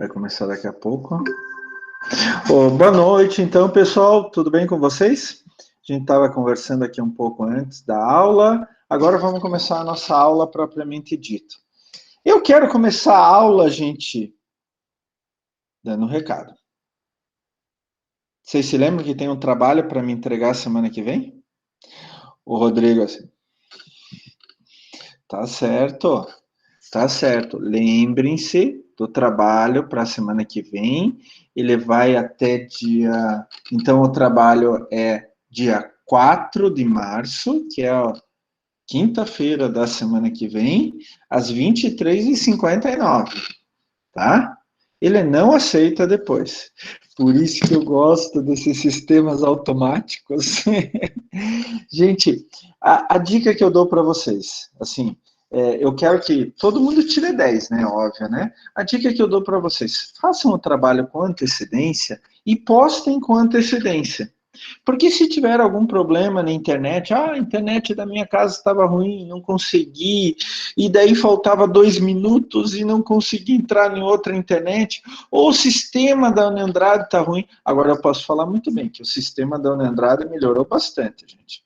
Vai começar daqui a pouco. Boa noite, então, pessoal. Tudo bem com vocês? A gente estava conversando aqui um pouco antes da aula. Agora vamos começar a nossa aula propriamente dita. Eu quero começar a aula, gente, dando um recado. Vocês se lembram que tem um trabalho para me entregar semana que vem? O Rodrigo, assim. Tá certo. Tá certo. Lembrem-se do trabalho para a semana que vem. Ele vai até dia. Então, o trabalho é dia 4 de março, que é a quinta-feira da semana que vem, às 23h59, tá? Ele não aceita depois. Por isso que eu gosto desses sistemas automáticos. Gente, a dica que eu dou para vocês, assim, eu quero que todo mundo tire 10, né? Óbvio, né? A dica que eu dou para vocês, façam o trabalho com antecedência e postem com antecedência. Porque se tiver algum problema na internet, a internet da minha casa estava ruim, não consegui, e daí faltava 2 minutos e não consegui entrar em outra internet, ou o sistema da Andrade está ruim. Agora eu posso falar muito bem que o sistema da Andrade melhorou bastante, gente.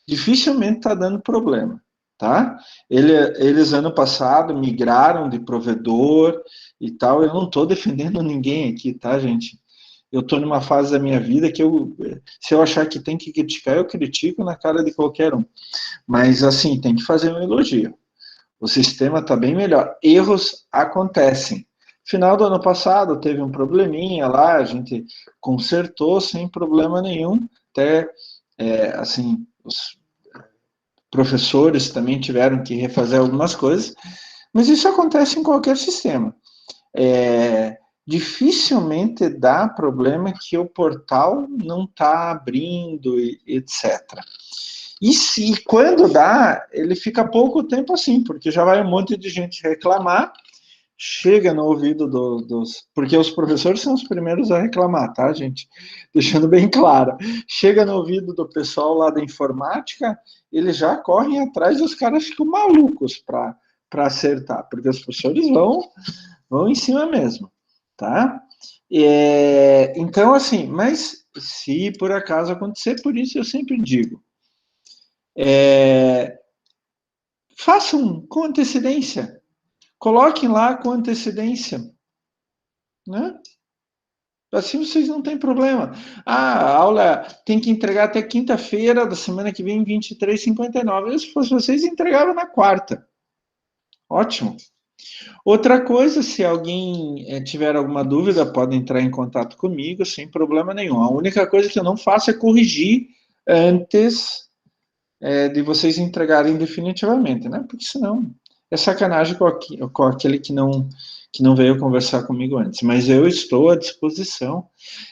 Dificilmente está dando problema, tá? Eles ano passado migraram de provedor e tal. Eu não estou defendendo ninguém aqui, tá, gente? Eu estou numa fase da minha vida que se eu achar que tem que criticar, eu critico na cara de qualquer um. Mas, assim, tem que fazer um elogio. O sistema está bem melhor. Erros acontecem. Final do ano passado teve um probleminha lá, a gente consertou sem problema nenhum. Até, assim, os professores também tiveram que refazer algumas coisas. Mas isso acontece em qualquer sistema. Dificilmente dá problema que o portal não está abrindo, etc. E quando dá, ele fica pouco tempo assim, porque já vai um monte de gente reclamar, chega no ouvido dos... Porque os professores são os primeiros a reclamar, tá, gente? Deixando bem claro. Chega no ouvido do pessoal lá da informática, eles já correm atrás e os caras ficam malucos para acertar, porque os professores vão em cima mesmo, tá? Então, assim, mas se por acaso acontecer, por isso eu sempre digo, façam com antecedência, coloquem lá com antecedência, né? Assim vocês não têm problema. A aula tem que entregar até quinta-feira da semana que vem, 23h59. Se fosse vocês, entregavam na quarta. Ótimo. Outra coisa, se alguém tiver alguma dúvida, pode entrar em contato comigo, sem problema nenhum. A única coisa que eu não faço é corrigir antes de vocês entregarem definitivamente, né? Porque senão é sacanagem com aquele que não veio conversar comigo antes. Mas eu estou à disposição.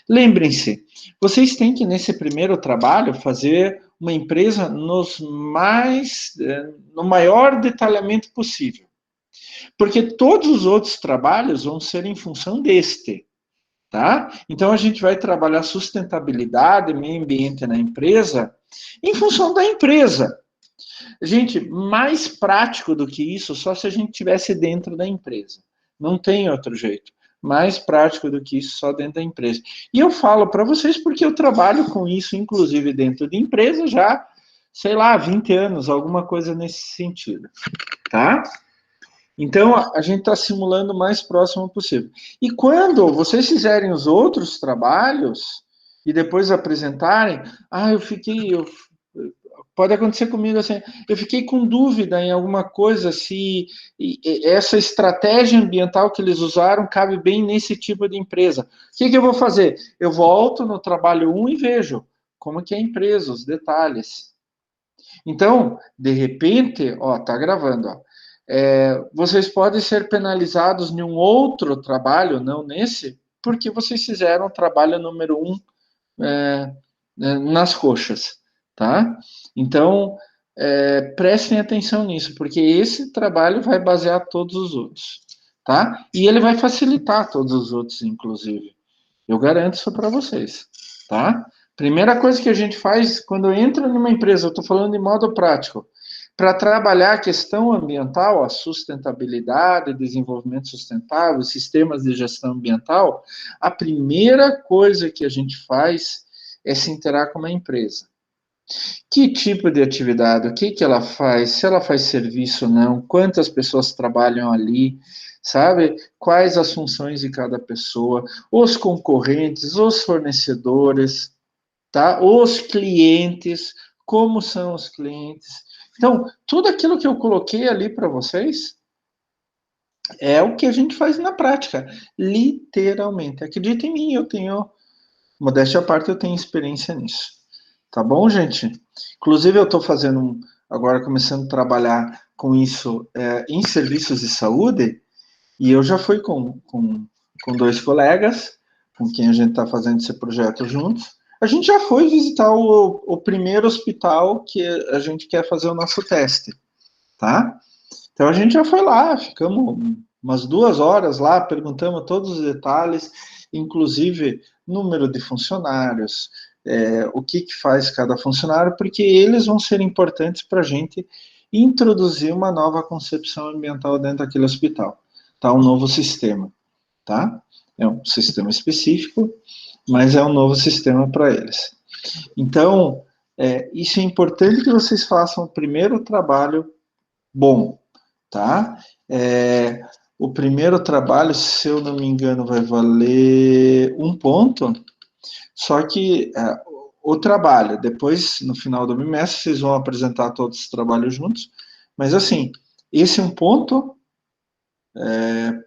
Lembrem-se, vocês têm que, nesse primeiro trabalho, fazer uma empresa no maior detalhamento possível. Porque todos os outros trabalhos vão ser em função deste, tá? Então a gente vai trabalhar sustentabilidade, meio ambiente na empresa, em função da empresa. Gente, mais prático do que isso, só se a gente tivesse dentro da empresa. Não tem outro jeito. Mais prático do que isso, só dentro da empresa. E eu falo para vocês porque eu trabalho com isso, inclusive dentro de empresa, já, sei lá, 20 anos, alguma coisa nesse sentido, tá? Então, a gente está simulando o mais próximo possível. E quando vocês fizerem os outros trabalhos e depois apresentarem, pode acontecer comigo assim, eu fiquei com dúvida em alguma coisa se essa estratégia ambiental que eles usaram cabe bem nesse tipo de empresa. O que eu vou fazer? Eu volto no trabalho 1 e vejo como que é a empresa, os detalhes. Então, de repente, tá gravando, vocês podem ser penalizados em um outro trabalho, não nesse, porque vocês fizeram o trabalho número 1 nas coxas, tá? Então, prestem atenção nisso, porque esse trabalho vai basear todos os outros, tá? E ele vai facilitar todos os outros, inclusive. Eu garanto isso para vocês, tá? Primeira coisa que a gente faz quando entra numa empresa, eu estou falando de modo prático. para trabalhar a questão ambiental, a sustentabilidade, desenvolvimento sustentável, sistemas de gestão ambiental, a primeira coisa que a gente faz é se interar com uma empresa. Que tipo de atividade, o que ela faz, se ela faz serviço ou não, quantas pessoas trabalham ali, sabe? Quais as funções de cada pessoa, os concorrentes, os fornecedores, tá? Os clientes, como são os clientes. Então, tudo aquilo que eu coloquei ali para vocês é o que a gente faz na prática, literalmente. Acredita em mim, eu tenho, modéstia à parte, eu tenho experiência nisso. Tá bom, gente? Inclusive, eu estou fazendo, agora começando a trabalhar com isso em serviços de saúde, e eu já fui com dois colegas, com quem a gente está fazendo esse projeto juntos. A gente já foi visitar o primeiro hospital que a gente quer fazer o nosso teste, tá? Então a gente já foi lá, ficamos umas 2 horas lá, perguntamos todos os detalhes, inclusive número de funcionários, o que faz cada funcionário, porque eles vão ser importantes para a gente introduzir uma nova concepção ambiental dentro daquele hospital, tá? Um novo sistema, tá? É um sistema específico, mas é um novo sistema para eles. Então, isso é importante que vocês façam o primeiro trabalho bom, tá? O primeiro trabalho, se eu não me engano, vai valer 1 ponto, só que o trabalho, depois, no final do bimestre, vocês vão apresentar todos os trabalhos juntos, mas assim, esse 1 ponto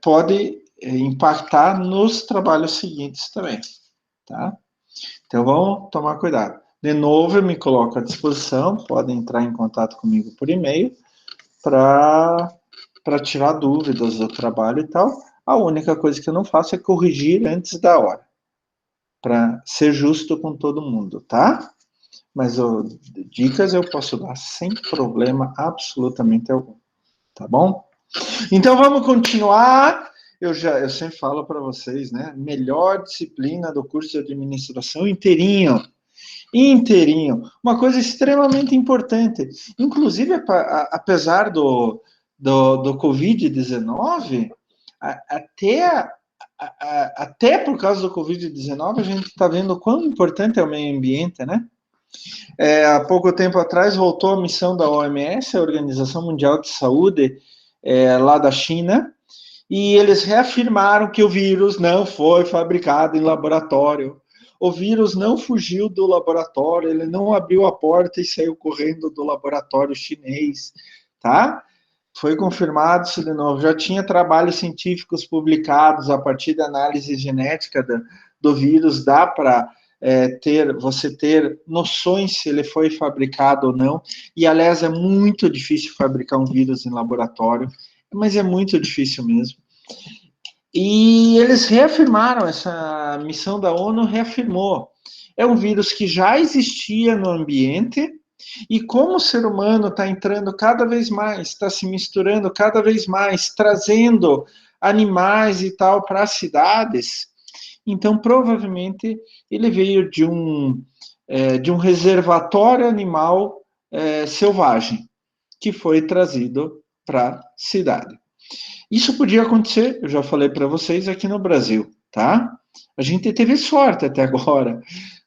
pode impactar nos trabalhos seguintes também, tá? Então, vamos tomar cuidado. De novo, eu me coloco à disposição, podem entrar em contato comigo por e-mail para tirar dúvidas do trabalho e tal. A única coisa que eu não faço é corrigir antes da hora, para ser justo com todo mundo, tá? Mas dicas eu posso dar sem problema absolutamente algum, tá bom? Então vamos continuar. Eu sempre falo para vocês, né? Melhor disciplina do curso de administração inteirinho. Inteirinho. Uma coisa extremamente importante. Inclusive, apesar do Covid-19, até por causa do Covid-19, a gente está vendo o quão importante é o meio ambiente, né? Há pouco tempo atrás voltou a missão da OMS, a Organização Mundial de Saúde, lá da China, e eles reafirmaram que o vírus não foi fabricado em laboratório. O vírus não fugiu do laboratório, ele não abriu a porta e saiu correndo do laboratório chinês, tá? Foi confirmado isso de novo. Já tinha trabalhos científicos publicados a partir da análise genética do vírus, dá para você ter noções se ele foi fabricado ou não. E, aliás, é muito difícil fabricar um vírus em laboratório, mas é muito difícil mesmo. E eles reafirmaram, essa missão da ONU reafirmou. É um vírus que já existia no ambiente, e como o ser humano está entrando cada vez mais, está se misturando cada vez mais, trazendo animais e tal para as cidades, então provavelmente ele veio de um reservatório animal selvagem, que foi trazido para a cidade. Isso podia acontecer, eu já falei para vocês, aqui no Brasil, tá? A gente teve sorte até agora,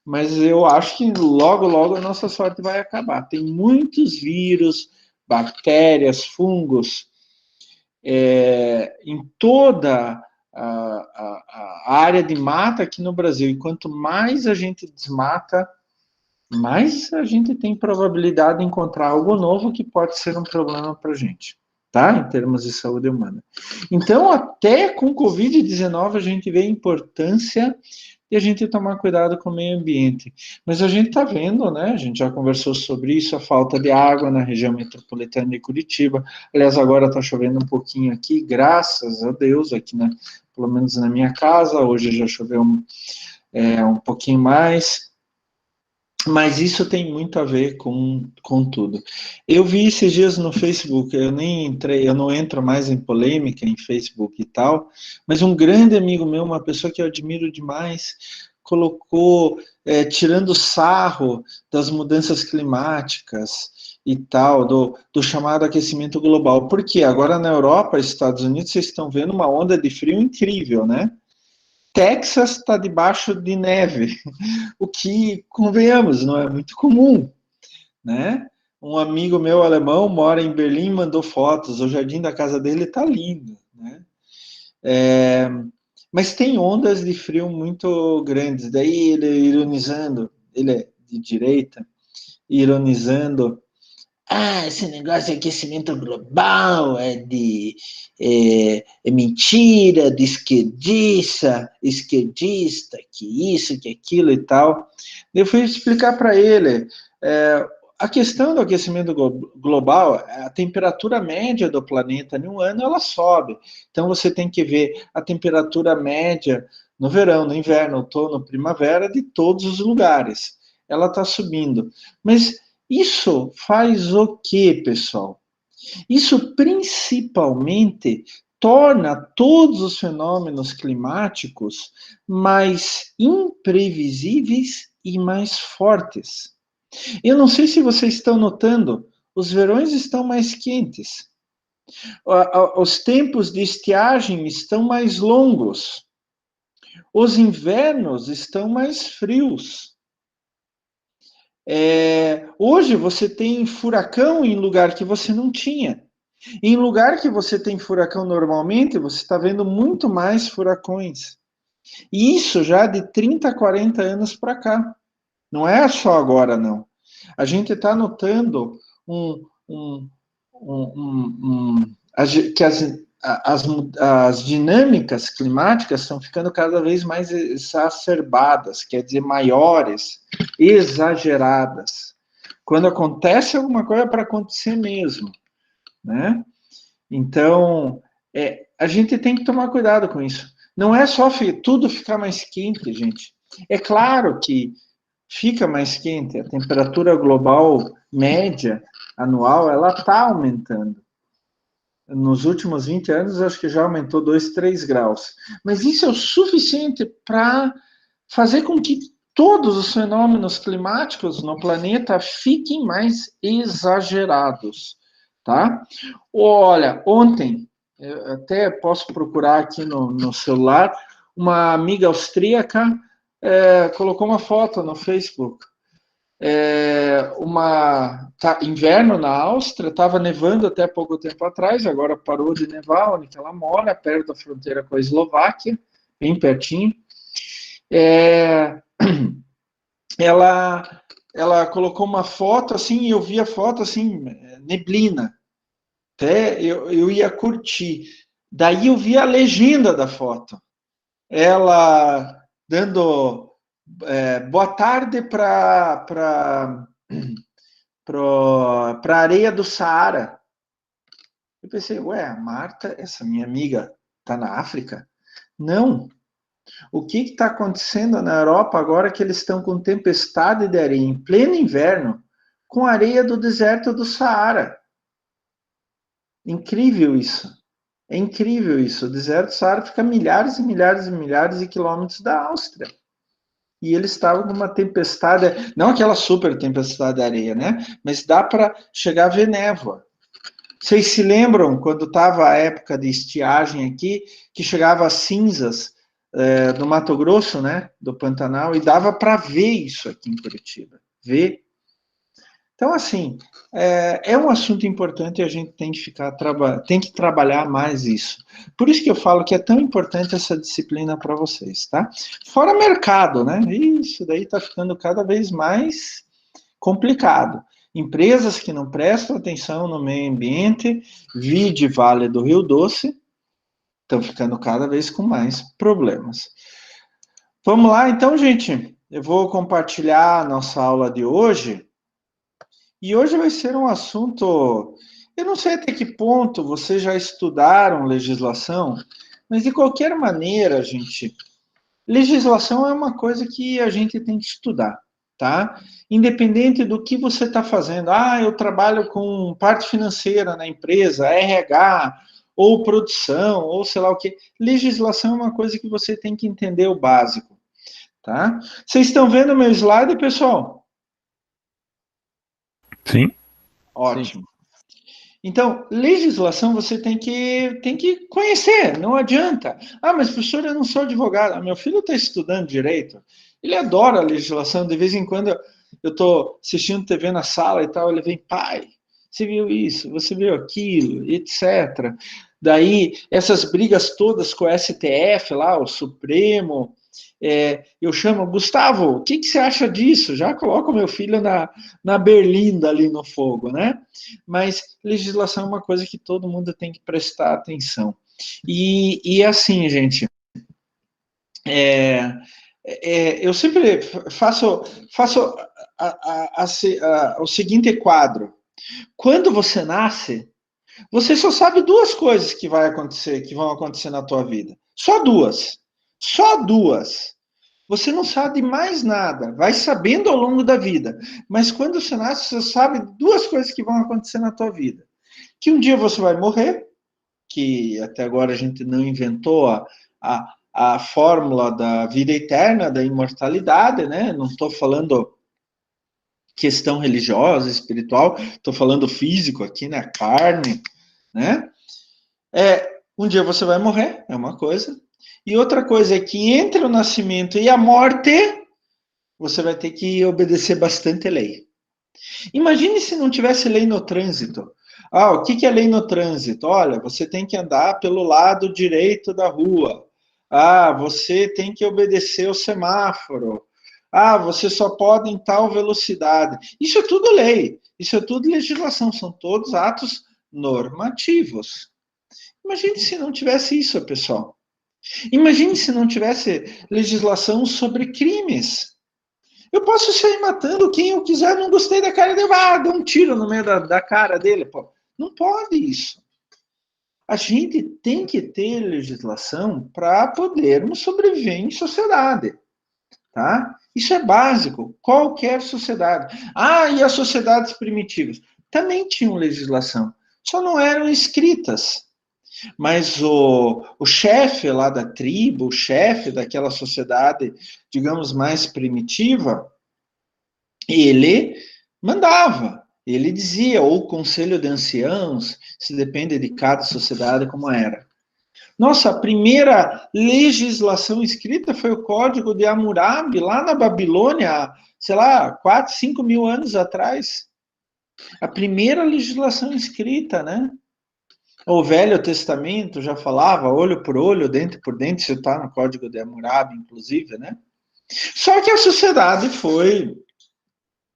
mas eu acho que logo, logo a nossa sorte vai acabar. Tem muitos vírus, bactérias, fungos, em toda a área de mata aqui no Brasil. E quanto mais a gente desmata, mais a gente tem probabilidade de encontrar algo novo que pode ser um problema para a gente, tá? Em termos de saúde humana. Então, até com Covid-19, a gente vê a importância de a gente tomar cuidado com o meio ambiente. Mas a gente está vendo, né? A gente já conversou sobre isso, a falta de água na região metropolitana de Curitiba. Aliás, agora está chovendo um pouquinho aqui, graças a Deus, aqui, pelo menos na minha casa. Hoje já choveu um pouquinho mais. Mas isso tem muito a ver com tudo. Eu vi esses dias no Facebook, eu nem entrei, eu não entro mais em polêmica em Facebook e tal, mas um grande amigo meu, uma pessoa que eu admiro demais, colocou tirando sarro das mudanças climáticas e tal, do chamado aquecimento global. Por quê? Agora na Europa, Estados Unidos, vocês estão vendo uma onda de frio incrível, né? Texas está debaixo de neve, o que, convenhamos, não é muito comum, né? Um amigo meu alemão mora em Berlim, mandou fotos, o jardim da casa dele está lindo, né? Mas tem ondas de frio muito grandes, daí ele ironizando, ele é de direita, ironizando, esse negócio de aquecimento global é mentira, de esquerdista, que isso, que aquilo e tal. Eu fui explicar para ele, a questão do aquecimento global, a temperatura média do planeta em um ano, ela sobe. Então, você tem que ver a temperatura média no verão, no inverno, outono, primavera, de todos os lugares. Ela está subindo. Mas isso faz o quê, pessoal? Isso principalmente torna todos os fenômenos climáticos mais imprevisíveis e mais fortes. Eu não sei se vocês estão notando, os verões estão mais quentes, os tempos de estiagem estão mais longos, os invernos estão mais frios. Hoje você tem furacão em lugar que você não tinha. Em lugar que você tem furacão normalmente, você está vendo muito mais furacões. E isso já de 30, 40 anos para cá. Não é só agora, não. A gente está notando que as dinâmicas climáticas estão ficando cada vez mais exacerbadas, quer dizer, maiores, exageradas. Quando acontece alguma coisa, é para acontecer mesmo, né? Então, a gente tem que tomar cuidado com isso. Não é só tudo ficar mais quente, gente. É claro que fica mais quente, a temperatura global média anual, ela está aumentando. Nos últimos 20 anos, acho que já aumentou 2, 3 graus. Mas isso é o suficiente para fazer com que todos os fenômenos climáticos no planeta fiquem mais exagerados, tá? Olha, ontem, eu até posso procurar aqui no celular, uma amiga austríaca colocou uma foto no Facebook. Inverno na Áustria, estava nevando até pouco tempo atrás, agora parou de nevar, onde ela mora, perto da fronteira com a Eslováquia, bem pertinho. Ela colocou uma foto assim, e eu vi a foto assim, neblina. Até eu ia curtir. Daí eu vi a legenda da foto. Ela dando boa tarde para a areia do Saara. Eu pensei, ué, a Marta, essa minha amiga, está na África? Não. O que está acontecendo na Europa agora que eles estão com tempestade de areia em pleno inverno, com areia do deserto do Saara? Incrível isso. É incrível isso. O deserto do Saara fica a milhares e milhares e milhares de quilômetros da Áustria. E eles estavam numa tempestade, não aquela super tempestade de areia, né? Mas dá para chegar a ver névoa. Vocês se lembram quando estava a época de estiagem aqui, que chegava as cinzas do Mato Grosso, né? Do Pantanal, e dava para ver isso aqui em Curitiba. Ver. Então, assim, é um assunto importante e a gente tem que tem que trabalhar mais isso. Por isso que eu falo que é tão importante essa disciplina para vocês, tá? Fora mercado, né? Isso daí está ficando cada vez mais complicado. Empresas que não prestam atenção no meio ambiente, vide Vale do Rio Doce, estão ficando cada vez com mais problemas. Vamos lá, então, gente. Eu vou compartilhar a nossa aula de hoje. E hoje vai ser um assunto. Eu não sei até que ponto vocês já estudaram legislação, mas de qualquer maneira, gente, legislação é uma coisa que a gente tem que estudar, tá? Independente do que você está fazendo. Eu trabalho com parte financeira na empresa, RH, ou produção, ou sei lá o quê. Legislação é uma coisa que você tem que entender o básico. tá? Vocês estão vendo o meu slide, pessoal? Sim. Ótimo. Sim. Então, legislação você tem que conhecer, não adianta. Ah, mas professor, eu não sou advogado. Ah, meu filho está estudando direito, ele adora a legislação, de vez em quando eu estou assistindo TV na sala e tal, ele vem, pai, você viu isso, você viu aquilo, etc. Daí, essas brigas todas com o STF lá, o Supremo, eu chamo, Gustavo, o que você acha disso? Já coloco meu filho na berlinda ali no fogo, né? Mas legislação é uma coisa que todo mundo tem que prestar atenção. E assim, gente, eu sempre faço o seguinte quadro. Quando você nasce, você só sabe duas coisas que vão acontecer na tua vida. Só duas. Só duas. Você não sabe mais nada, vai sabendo ao longo da vida. Mas quando você nasce, você sabe duas coisas que vão acontecer na tua vida. Que um dia você vai morrer, que até agora a gente não inventou a fórmula da vida eterna, da imortalidade, né? Não estou falando questão religiosa, espiritual, estou falando físico aqui, né? Carne, né? Um dia você vai morrer, é uma coisa. E outra coisa é que entre o nascimento e a morte, você vai ter que obedecer bastante lei. Imagine se não tivesse lei no trânsito. Ah, o que é lei no trânsito? Olha, você tem que andar pelo lado direito da rua. Ah, você tem que obedecer o semáforo. Ah, você só pode em tal velocidade. Isso é tudo lei. Isso é tudo legislação. São todos atos normativos. Imagine se não tivesse isso, pessoal. Imagine se não tivesse legislação sobre crimes. Eu posso sair matando quem eu quiser, não gostei da cara dele, dá um tiro no meio da cara dele. Pô. Não pode isso. A gente tem que ter legislação para podermos sobreviver em sociedade. Tá? Isso é básico, qualquer sociedade. Ah, e as sociedades primitivas? Também tinham legislação, só não eram escritas. Mas o chefe lá da tribo, o chefe daquela sociedade, digamos, mais primitiva, ele mandava, ele dizia, ou o conselho de anciãos, se depende de cada sociedade como era. Nossa, a primeira legislação escrita foi o Código de Hammurabi, lá na Babilônia, sei lá, 4, 5 mil anos atrás. A primeira legislação escrita, né? O Velho Testamento já falava olho por olho, dente por dente, isso está no Código de Hammurabi, inclusive, né? Só que a sociedade foi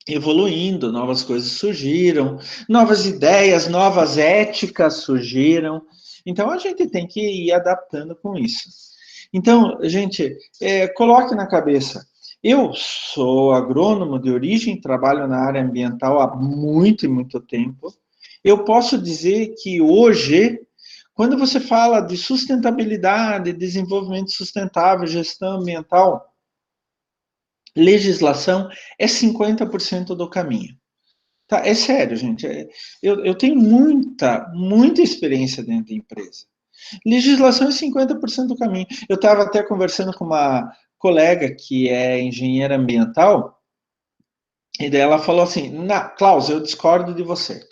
evoluindo, novas coisas surgiram, novas ideias, novas éticas surgiram. Então a gente tem que ir adaptando com isso. Então, gente, coloque na cabeça. Eu sou agrônomo de origem, trabalho na área ambiental há muito e muito tempo. Eu posso dizer que hoje, quando você fala de sustentabilidade, desenvolvimento sustentável, gestão ambiental, legislação é 50% do caminho. Tá? É sério, gente. Eu tenho muita experiência dentro da empresa. Legislação é 50% do caminho. Eu estava até conversando com uma colega que é engenheira ambiental, e daí ela falou assim, Klaus, eu discordo de você.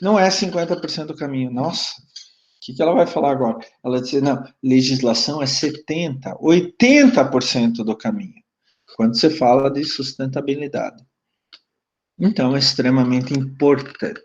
Não é 50% do caminho. Nossa, o que ela vai falar agora? Ela disse, não, legislação é 70%, 80% do caminho. Quando você fala de sustentabilidade. Então, é extremamente importante.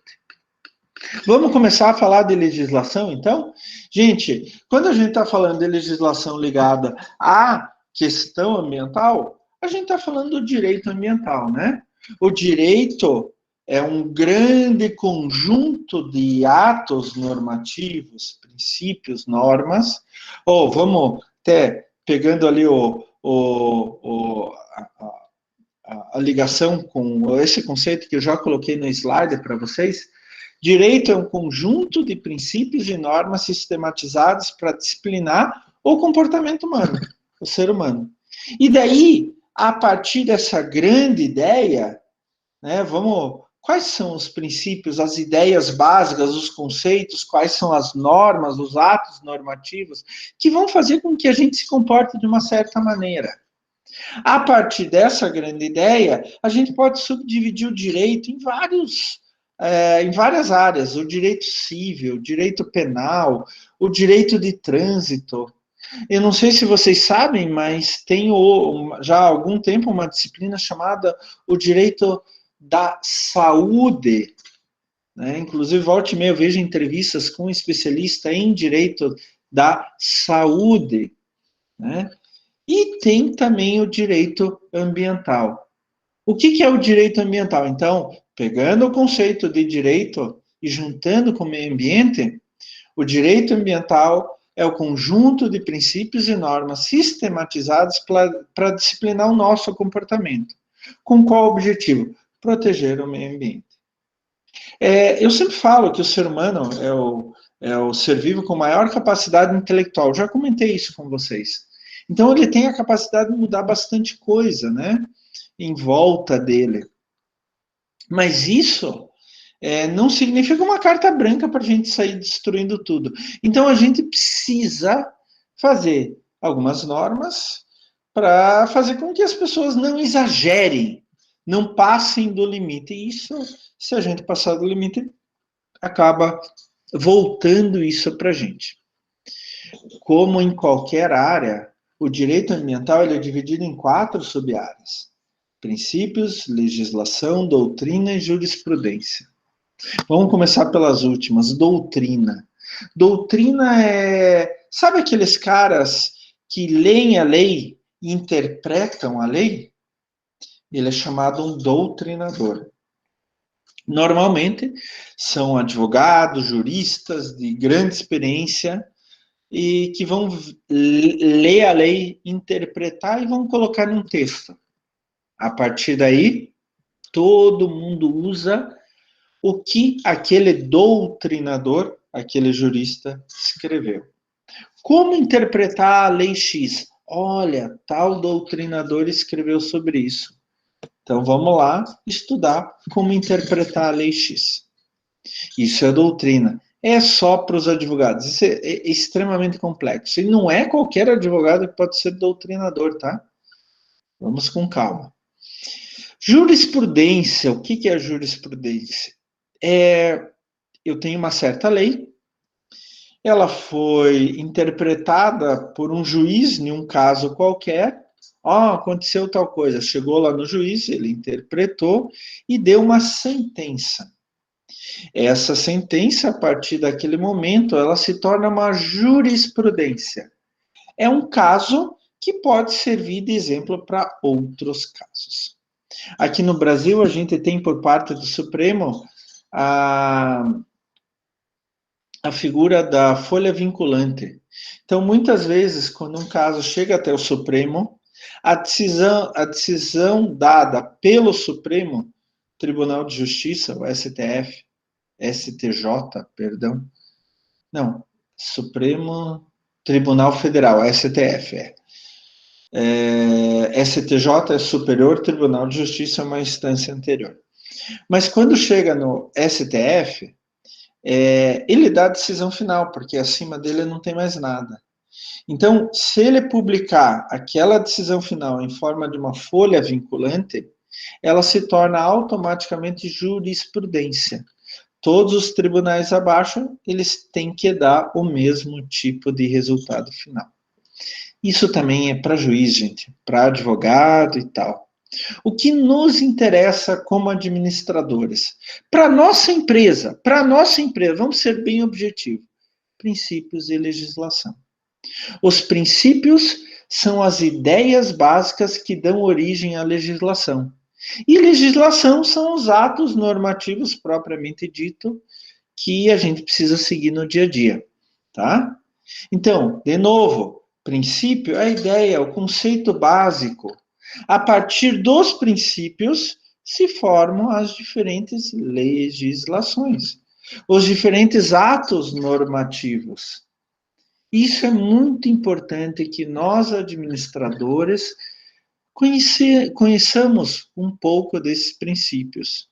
Vamos começar a falar de legislação, então? Gente, quando a gente está falando de legislação ligada à questão ambiental, a gente está falando do direito ambiental, né? O direito é um grande conjunto de atos normativos, princípios, normas. Ou vamos até pegando ali a ligação com esse conceito que eu já coloquei no slide para vocês. Direito é um conjunto de princípios e normas sistematizados para disciplinar o comportamento humano, o ser humano. E daí, a partir dessa grande ideia, né, quais são os princípios, as ideias básicas, os conceitos, quais são as normas, os atos normativos que vão fazer com que a gente se comporte de uma certa maneira. A partir dessa grande ideia, a gente pode subdividir o direito em várias áreas: o direito civil, o direito penal, o direito de trânsito. Eu não sei se vocês sabem, mas tem já há algum tempo uma disciplina chamada o direito da saúde. Né? Inclusive, volta e meia eu vejo entrevistas com um especialista em direito da saúde. Né? E tem também o direito ambiental. O que é o direito ambiental? Então, pegando o conceito de direito e juntando com o meio ambiente, o direito ambiental é o conjunto de princípios e normas sistematizados para disciplinar o nosso comportamento. Com qual objetivo? Proteger o meio ambiente. Eu sempre falo que o ser humano é o ser vivo com maior capacidade intelectual. Já comentei isso com vocês. Então, ele tem a capacidade de mudar bastante coisa, né? Em volta dele. Mas isso não significa uma carta branca para a gente sair destruindo tudo. Então, a gente precisa fazer algumas normas para fazer com que as pessoas não exagerem, não passem do limite. E isso, se a gente passar do limite, acaba voltando isso para a gente. Como em qualquer área, o direito ambiental ele é dividido em 4 sub-áreas: princípios, legislação, doutrina e jurisprudência. Vamos começar pelas últimas. Doutrina. Doutrina sabe aqueles caras que leem a lei e interpretam a lei? Ele é chamado um doutrinador. Normalmente são advogados, juristas de grande experiência e que vão ler a lei, interpretar e vão colocar num texto. A partir daí, todo mundo usa o que aquele doutrinador, aquele jurista, escreveu. Como interpretar a lei X? Olha, tal doutrinador escreveu sobre isso. Então vamos lá estudar como interpretar a lei X. Isso é doutrina. É só para os advogados. Isso é extremamente complexo. E não é qualquer advogado que pode ser doutrinador, tá? Vamos com calma. Jurisprudência. O que é a jurisprudência? Eu tenho uma certa lei, ela foi interpretada por um juiz em um caso qualquer. Aconteceu tal coisa. Chegou lá no juiz, ele interpretou e deu uma sentença. Essa sentença, a partir daquele momento, ela se torna uma jurisprudência. É um caso que pode servir de exemplo para outros casos. Aqui no Brasil, a gente tem por parte do Supremo a figura da folha vinculante. Então, muitas vezes, quando um caso chega até o Supremo, a decisão dada pelo Supremo Tribunal de Justiça, o STF, STJ, perdão, não, Supremo Tribunal Federal, STF, STJ é Superior Tribunal de Justiça, é uma instância anterior. Mas quando chega no STF, ele dá a decisão final, porque acima dele não tem mais nada. Então, se ele publicar aquela decisão final em forma de uma folha vinculante, ela se torna automaticamente jurisprudência. Todos os tribunais abaixo, eles têm que dar o mesmo tipo de resultado final. Isso também é para juiz, gente, para advogado e tal. O que nos interessa como administradores? Para nossa empresa, vamos ser bem objetivos. Princípios e legislação. Os princípios são as ideias básicas que dão origem à legislação. E legislação são os atos normativos propriamente dito que a gente precisa seguir no dia a dia, tá? Então, de novo, princípio é a ideia, o conceito básico. A partir dos princípios se formam as diferentes legislações, os diferentes atos normativos. Isso é muito importante que nós, administradores, conheçamos um pouco desses princípios.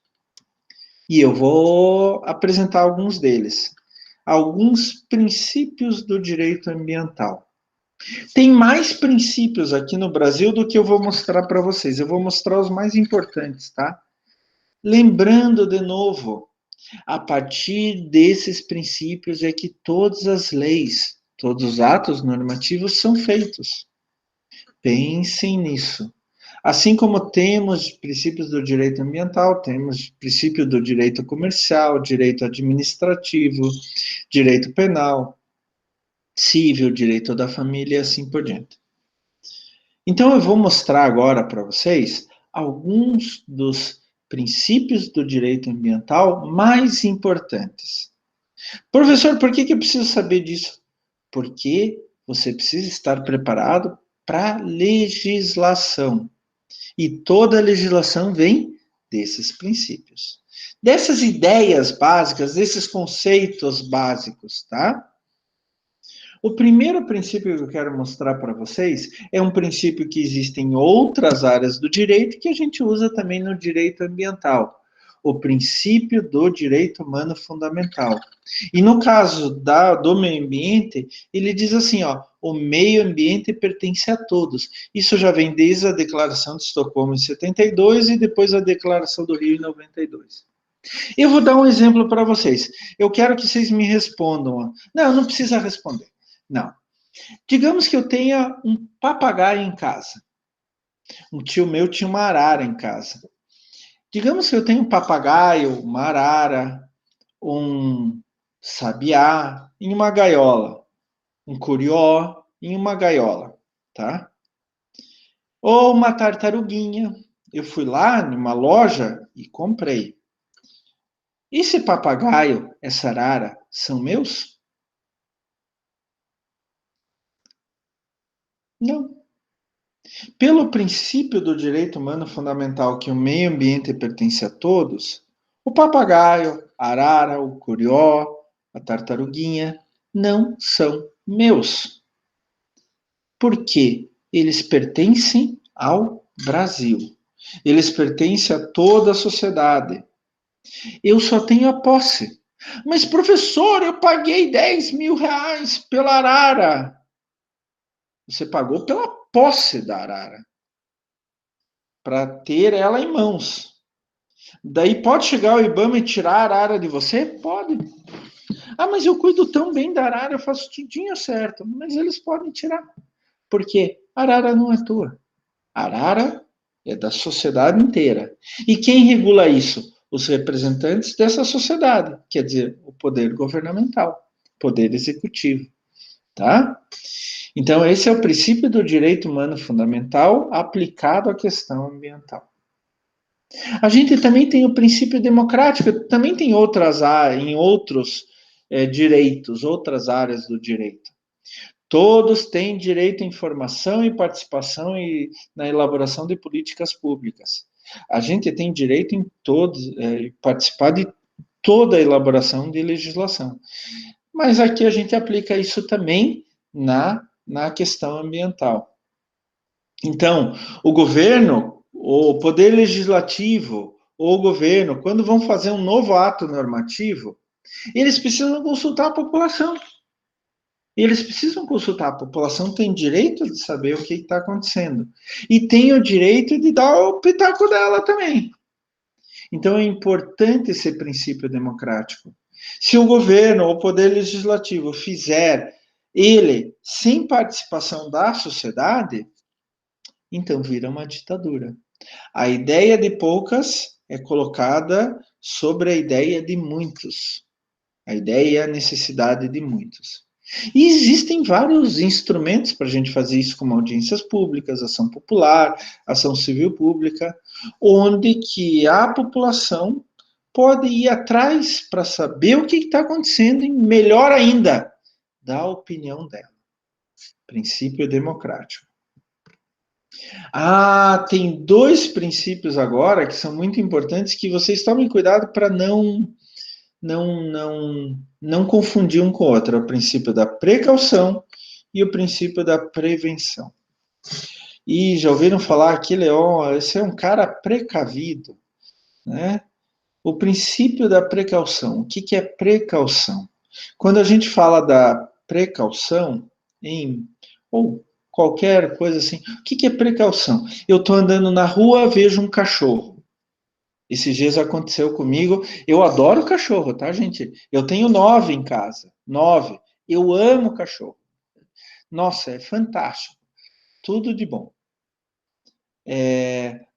E eu vou apresentar alguns deles. Alguns princípios do direito ambiental. Tem mais princípios aqui no Brasil do que eu vou mostrar para vocês. Eu vou mostrar os mais importantes, tá? Lembrando de novo, a partir desses princípios é que todas as leis, todos os atos normativos são feitos. Pensem nisso. Assim como temos princípios do direito ambiental, temos princípio do direito comercial, direito administrativo, direito penal, civil, direito da família e assim por diante. Então, eu vou mostrar agora para vocês alguns dos princípios do direito ambiental mais importantes. Professor, por que eu preciso saber disso? Porque você precisa estar preparado para legislação. E toda legislação vem desses princípios. Dessas ideias básicas, desses conceitos básicos, tá? O primeiro princípio que eu quero mostrar para vocês é um princípio que existe em outras áreas do direito que a gente usa também no direito ambiental. O princípio do direito humano fundamental. E no caso do meio ambiente, ele diz assim, ó, o meio ambiente pertence a todos. Isso já vem desde a Declaração de Estocolmo em 72 e depois a Declaração do Rio em 92. Eu vou dar um exemplo para vocês. Eu quero que vocês me respondam. Não, não precisa responder. Não. Digamos que eu tenha um papagaio em casa. Um tio meu tinha uma arara em casa. Digamos que eu tenho um papagaio, uma arara, um sabiá em uma gaiola, um curió em uma gaiola, tá? Ou uma tartaruguinha. Eu fui lá numa loja e comprei. Esse papagaio, essa arara, são meus? Não. Pelo princípio do direito humano fundamental que o meio ambiente pertence a todos, o papagaio, a arara, o curió, a tartaruguinha não são meus. Porque eles pertencem ao Brasil. Eles pertencem a toda a sociedade. Eu só tenho a posse. Mas, professor, eu paguei 10 mil reais pela arara. Você pagou pela posse da arara, para ter ela em mãos. Daí pode chegar o IBAMA e tirar a arara de você? Pode. Ah, mas eu cuido tão bem da arara, eu faço tudinho certo. Mas eles podem tirar. Por quê? A arara não é tua. A arara é da sociedade inteira. E quem regula isso? Os representantes dessa sociedade, quer dizer, o poder governamental, poder executivo, tá? Então, esse é o princípio do direito humano fundamental aplicado à questão ambiental. A gente também tem o princípio democrático, também tem outras áreas, em outros direitos, outras áreas do direito. Todos têm direito à informação e participação na elaboração de políticas públicas. A gente tem direito em todos, participar de toda a elaboração de legislação. Mas aqui a gente aplica isso também na questão ambiental. Então, o governo, o poder legislativo, ou o governo, quando vão fazer um novo ato normativo, eles precisam consultar a população. Eles precisam consultar. A população tem direito de saber o que está acontecendo. E tem o direito de dar o pitaco dela também. Então é importante esse princípio democrático. Se o governo ou o poder legislativo fizer ele sem participação da sociedade, então vira uma ditadura. A ideia de poucas é colocada sobre a ideia de muitos. A ideia e a necessidade de muitos. E existem vários instrumentos para a gente fazer isso, como audiências públicas, ação popular, ação civil pública, onde que a população pode ir atrás para saber o que está acontecendo e, melhor ainda, dar a opinião dela. Princípio democrático. Ah, tem dois princípios agora que são muito importantes que vocês tomem cuidado para não confundir um com o outro. É o princípio da precaução e o princípio da prevenção. E já ouviram falar aqui, Leon, esse é um cara precavido, né? O princípio da precaução. O que é precaução? Quando a gente fala da precaução, em ou qualquer coisa assim. O que é precaução? Eu estou andando na rua, vejo um cachorro. Esses dias aconteceu comigo. Eu adoro cachorro, tá, gente? Eu tenho 9 em casa. 9. Eu amo cachorro. Nossa, é fantástico. Tudo de bom.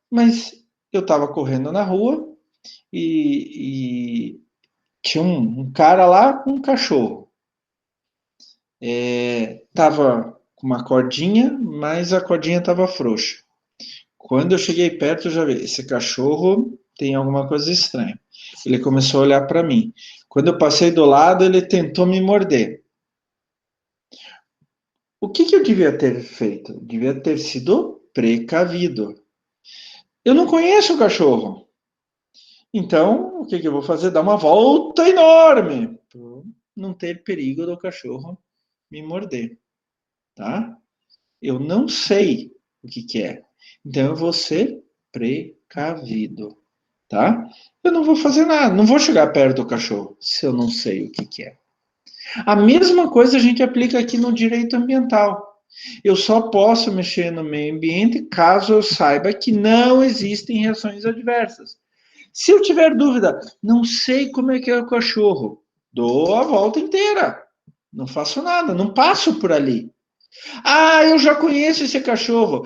Mas eu estava correndo na rua e tinha um cara lá com um cachorro. Tava com uma cordinha, mas a cordinha estava frouxa. Quando eu cheguei perto, eu já vi, esse cachorro tem alguma coisa estranha. Ele começou a olhar para mim. Quando eu passei do lado, ele tentou me morder. O que eu devia ter feito? Devia ter sido precavido. Eu não conheço o cachorro. Então, o que eu vou fazer? Dar uma volta enorme para não ter perigo do cachorro me morder, tá? Eu não sei o que é. Então, eu vou ser precavido, tá? Eu não vou fazer nada, não vou chegar perto do cachorro se eu não sei o que é. A mesma coisa a gente aplica aqui no direito ambiental. Eu só posso mexer no meio ambiente caso eu saiba que não existem reações adversas. Se eu tiver dúvida, não sei como é que é o cachorro, dou a volta inteira. Não faço nada, não passo por ali. Ah, eu já conheço esse cachorro.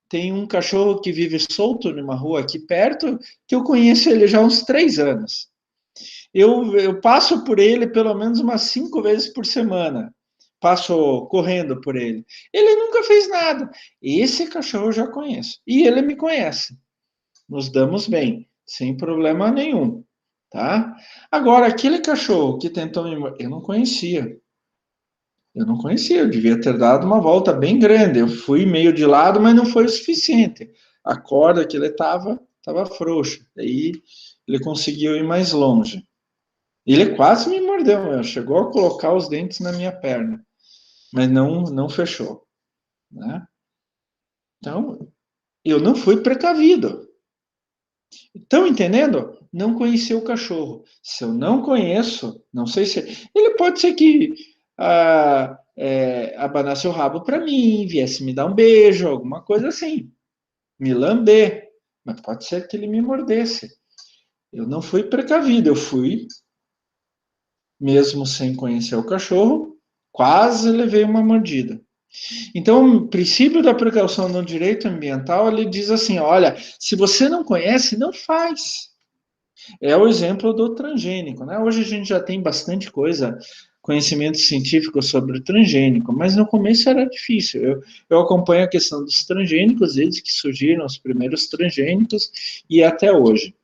Tem um cachorro que vive solto numa rua aqui perto, que eu conheço ele já há uns 3 anos. Eu passo por ele pelo menos umas 5 vezes por semana. Passo correndo por ele. Ele nunca fez nada. Esse cachorro eu já conheço. E ele me conhece. Nos damos bem, sem problema nenhum, tá? Agora, aquele cachorro que tentou me morder, eu não conhecia. Eu não conhecia, eu devia ter dado uma volta bem grande. Eu fui meio de lado, mas não foi o suficiente. A corda que ele estava frouxa. Aí ele conseguiu ir mais longe. Ele quase me mordeu, chegou a colocar os dentes na minha perna, mas não fechou, né? Então, eu não fui precavido. Estão entendendo? Não conheci o cachorro. Se eu não conheço, não sei se. Ele pode ser que abanasse o rabo para mim, viesse me dar um beijo, alguma coisa assim, me lamber. Mas pode ser que ele me mordesse. Eu não fui precavido, eu fui, mesmo sem conhecer o cachorro, quase levei uma mordida. Então, o princípio da precaução no direito ambiental, ele diz assim, olha, se você não conhece, não faz. É o exemplo do transgênico, né? Hoje a gente já tem bastante coisa, conhecimento científico sobre o transgênico, mas no começo era difícil. Eu acompanho a questão dos transgênicos, desde que surgiram os primeiros transgênicos e até hoje.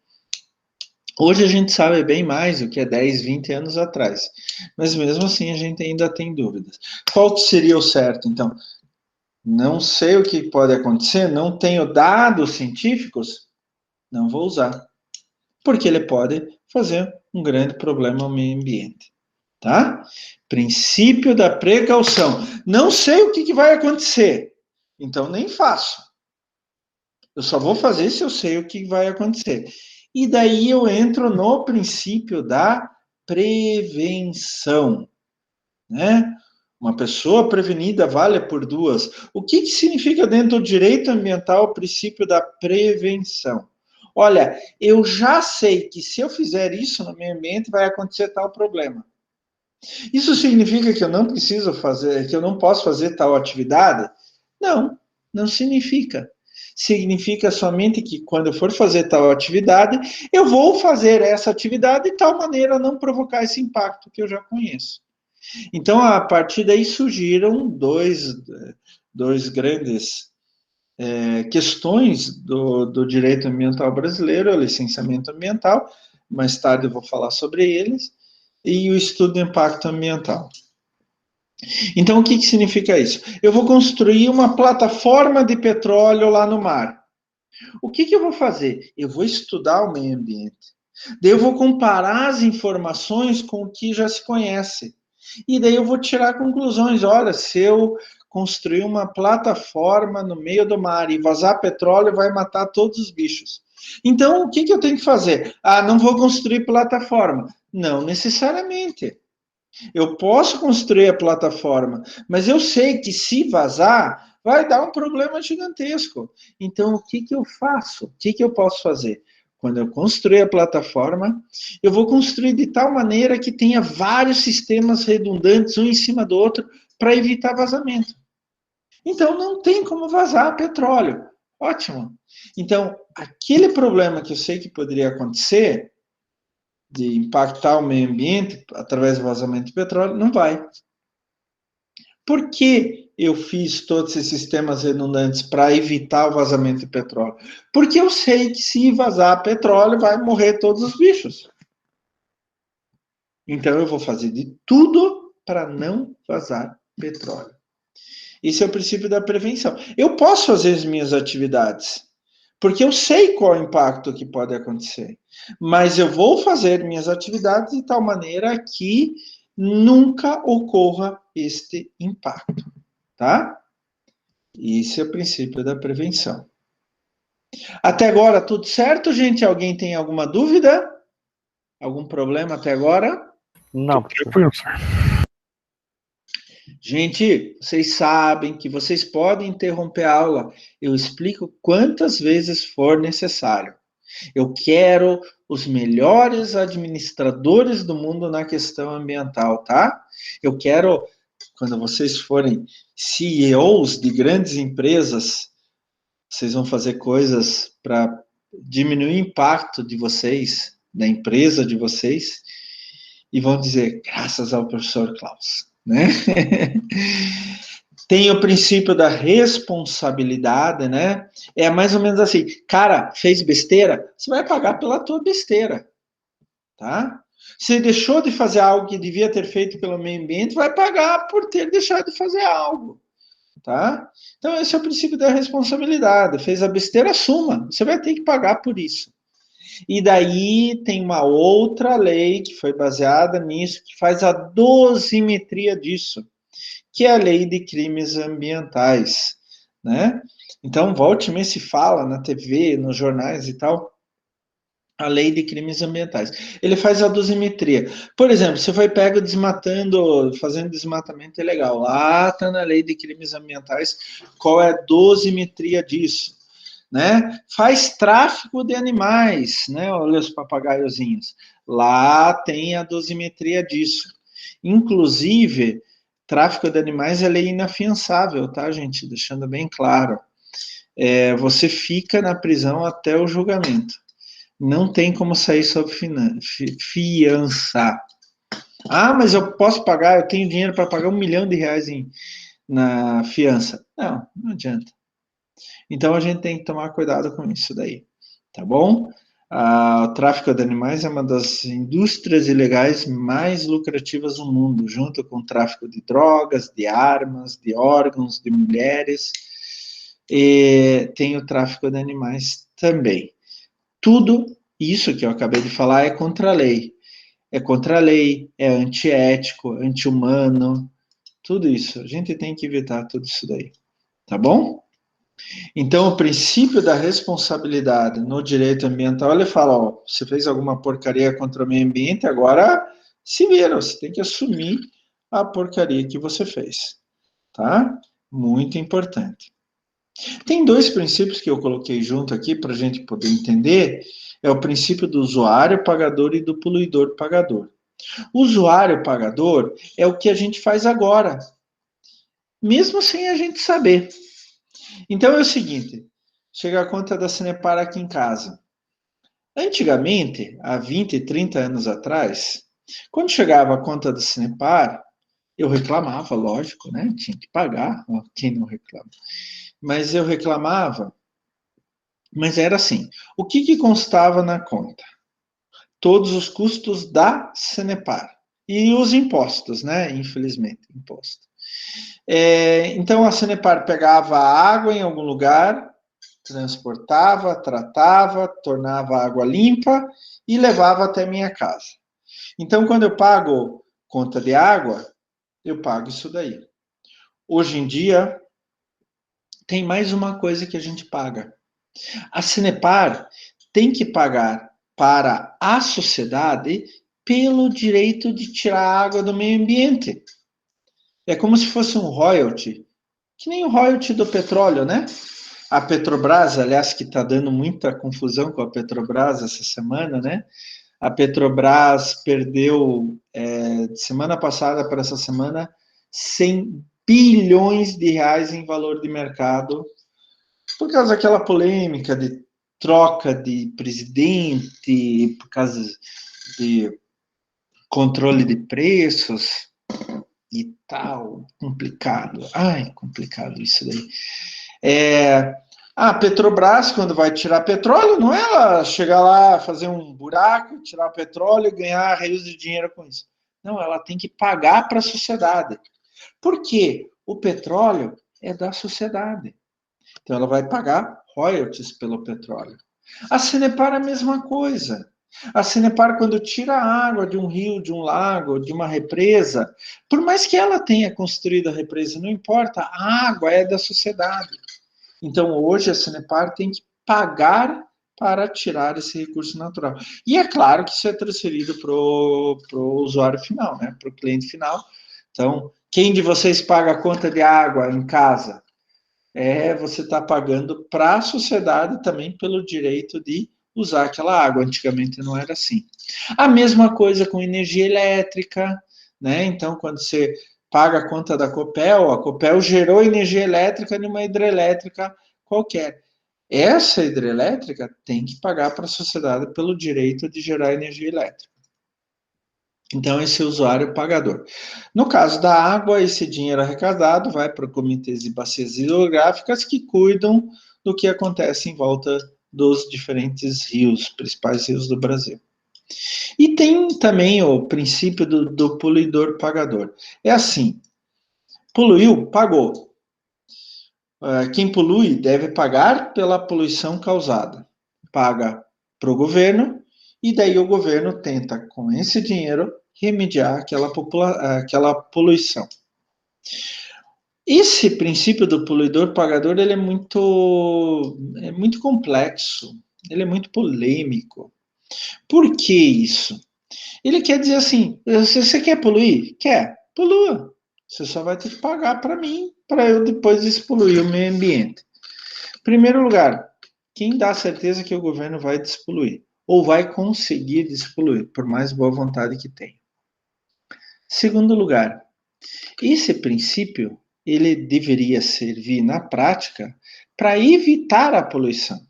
Hoje a gente sabe bem mais do que há 10, 20 anos atrás, mas mesmo assim a gente ainda tem dúvidas. Qual seria o certo, então? Não sei o que pode acontecer, não tenho dados científicos, não vou usar, porque ele pode fazer um grande problema ao meio ambiente, tá? Princípio da precaução. Não sei o que vai acontecer, então nem faço. Eu só vou fazer se eu sei o que vai acontecer. E daí eu entro no princípio da prevenção, né? Uma pessoa prevenida vale por duas. O que significa dentro do direito ambiental o princípio da prevenção? Olha, eu já sei que se eu fizer isso no meio ambiente vai acontecer tal problema. Isso significa que eu não preciso fazer, que eu não posso fazer tal atividade? Não, não significa. Significa somente que quando eu for fazer tal atividade, eu vou fazer essa atividade de tal maneira a não provocar esse impacto que eu já conheço. Então, a partir daí surgiram dois grandes questões do direito ambiental brasileiro, o licenciamento ambiental, mais tarde eu vou falar sobre eles, e o estudo de impacto ambiental. Então, o que significa isso? Eu vou construir uma plataforma de petróleo lá no mar. O que eu vou fazer? Eu vou estudar o meio ambiente. Daí eu vou comparar as informações com o que já se conhece. E daí eu vou tirar conclusões. Olha, se eu construir uma plataforma no meio do mar e vazar petróleo, vai matar todos os bichos. Então, o que eu tenho que fazer? Ah, não vou construir plataforma. Não necessariamente. Eu posso construir a plataforma, mas eu sei que se vazar, vai dar um problema gigantesco. Então, o que que eu faço? O que que eu posso fazer? Quando eu construir a plataforma, eu vou construir de tal maneira que tenha vários sistemas redundantes, um em cima do outro, para evitar vazamento. Então, não tem como vazar petróleo. Ótimo. Então, aquele problema que eu sei que poderia acontecer, de impactar o meio ambiente através do vazamento de petróleo, não vai. Por que eu fiz todos esses sistemas redundantes para evitar o vazamento de petróleo? Porque eu sei que se vazar petróleo, vai morrer todos os bichos. Então eu vou fazer de tudo para não vazar petróleo. Esse é o princípio da prevenção. Eu posso fazer as minhas atividades, porque eu sei qual é o impacto que pode acontecer. Mas eu vou fazer minhas atividades de tal maneira que nunca ocorra este impacto, tá? Esse é o princípio da prevenção. Até agora, tudo certo, gente? Alguém tem alguma dúvida? Algum problema até agora? Não, professor. Gente, vocês sabem que vocês podem interromper a aula. Eu explico quantas vezes for necessário. Eu quero os melhores administradores do mundo na questão ambiental, tá? Eu quero, quando vocês forem CEOs de grandes empresas, vocês vão fazer coisas para diminuir o impacto de vocês, da empresa de vocês, e vão dizer, graças ao professor Klaus, né? Tem o princípio da responsabilidade, né? É mais ou menos assim, cara, fez besteira, você vai pagar pela tua besteira, tá? Você deixou de fazer algo que devia ter feito pelo meio ambiente, vai pagar por ter deixado de fazer algo, tá? Então esse é o princípio da responsabilidade. Fez a besteira, assuma. Você vai ter que pagar por isso. E daí tem uma outra lei que foi baseada nisso, que faz a dosimetria disso, que é a lei de crimes ambientais, né? Então, volte e meia se fala na TV, nos jornais e tal, a lei de crimes ambientais. Ele faz a dosimetria. Por exemplo, você foi pego desmatando, fazendo desmatamento ilegal. Lá está na lei de crimes ambientais qual é a dosimetria disso. Né? Faz tráfico de animais, né? Olha os papagaiozinhos. Lá tem a dosimetria disso. Inclusive, tráfico de animais é lei inafiançável, tá, gente? Deixando bem claro. Você fica na prisão até o julgamento. Não tem como sair sob fiança. Ah, mas eu posso pagar, eu tenho dinheiro para pagar R$ 1 milhão na fiança. Não, não adianta. Então a gente tem que tomar cuidado com isso daí, tá bom? O tráfico de animais é uma das indústrias ilegais mais lucrativas do mundo, junto com o tráfico de drogas, de armas, de órgãos, de mulheres, e tem o tráfico de animais também. Tudo isso que eu acabei de falar é contra a lei. É contra a lei, é antiético, anti-humano, tudo isso. A gente tem que evitar tudo isso daí, tá bom? Então, o princípio da responsabilidade no direito ambiental, ele fala, ó, você fez alguma porcaria contra o meio ambiente, agora se vira, você tem que assumir a porcaria que você fez, tá? Muito importante. Tem dois princípios que eu coloquei junto aqui para a gente poder entender, é o princípio do usuário pagador e do poluidor pagador. O usuário pagador é o que a gente faz agora, mesmo sem a gente saber. Então é o seguinte, chega a conta da Sanepar aqui em casa. Antigamente, há 20, 30 anos atrás, quando chegava a conta da Sanepar, eu reclamava, lógico, né? Tinha que pagar, quem não reclama. Mas eu reclamava, mas era assim, o que constava na conta? Todos os custos da Sanepar. E os impostos, né? Infelizmente, imposto. Então a Sanepar pegava a água em algum lugar, transportava, tratava, tornava a água limpa e levava até minha casa. Então, quando eu pago conta de água, eu pago isso daí. Hoje em dia, tem mais uma coisa que a gente paga. A Sanepar tem que pagar para a sociedade pelo direito de tirar a água do meio ambiente. É como se fosse um royalty, que nem o royalty do petróleo, né? A Petrobras, aliás, que está dando muita confusão com a Petrobras essa semana, né? A Petrobras perdeu, de semana passada para essa semana, 100 bilhões de reais em valor de mercado, por causa daquela polêmica de troca de presidente, por causa de controle de preços e tal, complicado. Ai, complicado isso daí. A Petrobras, quando vai tirar petróleo, não é ela chegar lá, fazer um buraco, tirar petróleo e ganhar rios de dinheiro com isso. Não, ela tem que pagar para a sociedade. Por quê? O petróleo é da sociedade. Então, ela vai pagar royalties pelo petróleo. A Sanepar é a mesma coisa. A Sanepar, quando tira a água de um rio, de um lago, de uma represa, por mais que ela tenha construído a represa, não importa, a água é da sociedade. Então, hoje, a Sanepar tem que pagar para tirar esse recurso natural. E é claro que isso é transferido para o usuário final, né? Para o cliente final. Então, quem de vocês paga a conta de água em casa? Você está pagando para a sociedade também pelo direito de usar aquela água. Antigamente não era assim. A mesma coisa com energia elétrica, né? Então, quando você paga a conta da Copel, a Copel gerou energia elétrica numa hidrelétrica qualquer. Essa hidrelétrica tem que pagar para a sociedade pelo direito de gerar energia elétrica. Então, esse é o usuário pagador. No caso da água, esse dinheiro arrecadado vai para comitês de bacias hidrográficas que cuidam do que acontece em volta dos diferentes rios, principais rios do Brasil. E tem também o princípio do poluidor pagador. É assim, poluiu, pagou. Quem polui deve pagar pela poluição causada. Paga para o governo e daí o governo tenta, com esse dinheiro, remediar aquela poluição. Esse princípio do poluidor pagador ele é muito complexo, ele é muito polêmico. Por que isso? Ele quer dizer assim, se você quer poluir? Quer, polua. Você só vai ter que pagar para mim, para eu depois despoluir o meio ambiente. Em primeiro lugar, quem dá certeza que o governo vai despoluir? Ou vai conseguir despoluir, por mais boa vontade que tenha. Segundo lugar, esse princípio ele deveria servir na prática para evitar a poluição.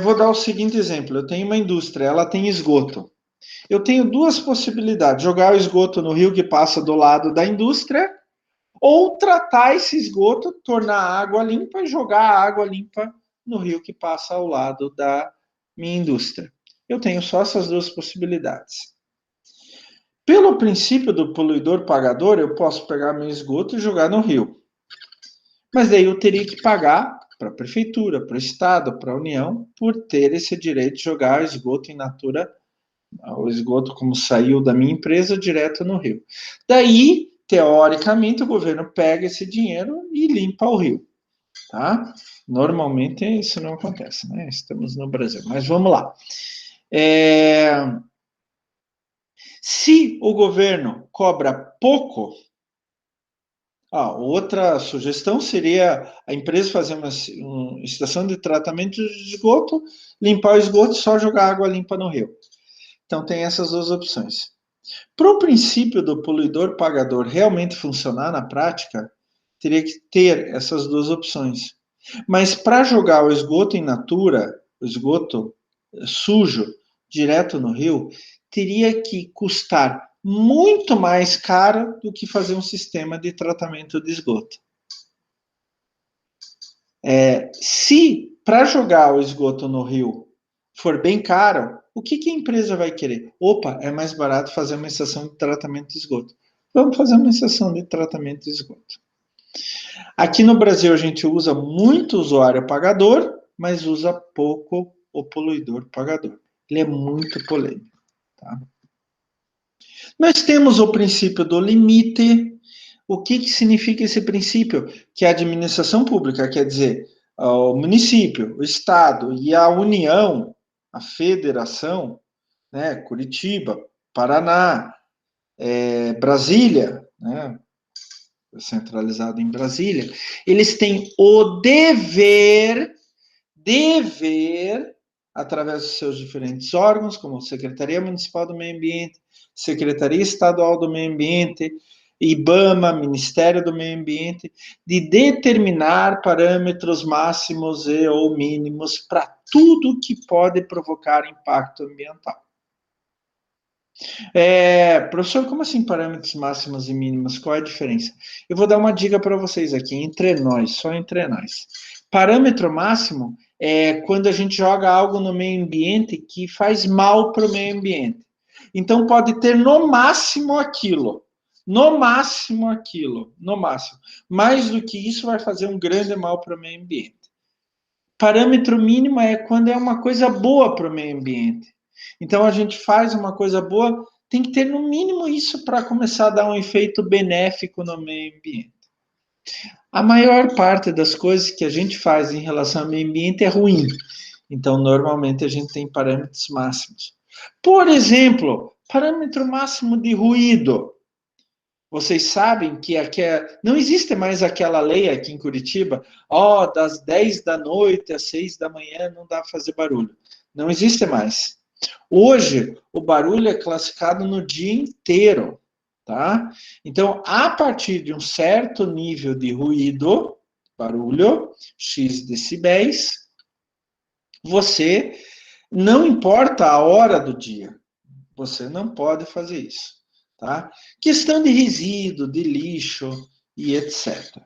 Vou dar o seguinte exemplo: eu tenho uma indústria, ela tem esgoto. Eu tenho duas possibilidades: jogar o esgoto no rio que passa do lado da indústria, ou tratar esse esgoto, tornar a água limpa e jogar a água limpa no rio que passa ao lado da minha indústria. Eu tenho só essas duas possibilidades. Pelo princípio do poluidor pagador, eu posso pegar meu esgoto e jogar no rio. Mas daí eu teria que pagar para a prefeitura, para o estado, para a União, por ter esse direito de jogar esgoto in natura, o esgoto como saiu da minha empresa, direto no rio. Daí, teoricamente, o governo pega esse dinheiro e limpa o rio. Tá? Normalmente isso não acontece, né? Estamos no Brasil. Mas vamos lá. Se o governo cobra pouco, outra sugestão seria a empresa fazer uma estação de tratamento de esgoto, limpar o esgoto e só jogar água limpa no rio. Então, tem essas duas opções. Para o princípio do poluidor pagador realmente funcionar na prática, teria que ter essas duas opções. Mas para jogar o esgoto in natura, o esgoto sujo, direto no rio, teria que custar muito mais caro do que fazer um sistema de tratamento de esgoto. Se para jogar o esgoto no rio for bem caro, o que a empresa vai querer? Opa, é mais barato fazer uma estação de tratamento de esgoto. Vamos fazer uma estação de tratamento de esgoto. Aqui no Brasil a gente usa muito o usuário pagador, mas usa pouco o poluidor pagador. Ele é muito polêmico. Tá? Nós temos o princípio do limite. O que significa esse princípio? Que a administração pública, quer dizer, o município, o estado e a União, a federação, né? Curitiba, Paraná, Brasília, né? Centralizado em Brasília, eles têm o dever, através dos seus diferentes órgãos, como Secretaria Municipal do Meio Ambiente, Secretaria Estadual do Meio Ambiente, IBAMA, Ministério do Meio Ambiente, de determinar parâmetros máximos e ou mínimos para tudo que pode provocar impacto ambiental. Professor, como assim parâmetros máximos e mínimos? Qual é a diferença? Eu vou dar uma dica para vocês aqui, entre nós, só entre nós. Parâmetro máximo é quando a gente joga algo no meio ambiente que faz mal para o meio ambiente. Então, pode ter no máximo aquilo. No máximo aquilo. No máximo. Mais do que isso, vai fazer um grande mal para o meio ambiente. Parâmetro mínimo é quando é uma coisa boa para o meio ambiente. Então, a gente faz uma coisa boa, tem que ter no mínimo isso para começar a dar um efeito benéfico no meio ambiente. A maior parte das coisas que a gente faz em relação ao meio ambiente é ruim. Então, normalmente, a gente tem parâmetros máximos. Por exemplo, parâmetro máximo de ruído. Vocês sabem que não existe mais aquela lei aqui em Curitiba, das 10 da noite às 6 da manhã não dá para fazer barulho. Não existe mais. Hoje, o barulho é classificado no dia inteiro, tá? Então, a partir de um certo nível de ruído, barulho, X decibéis, você, não importa a hora do dia, você não pode fazer isso, tá? Questão de resíduo, de lixo e etc,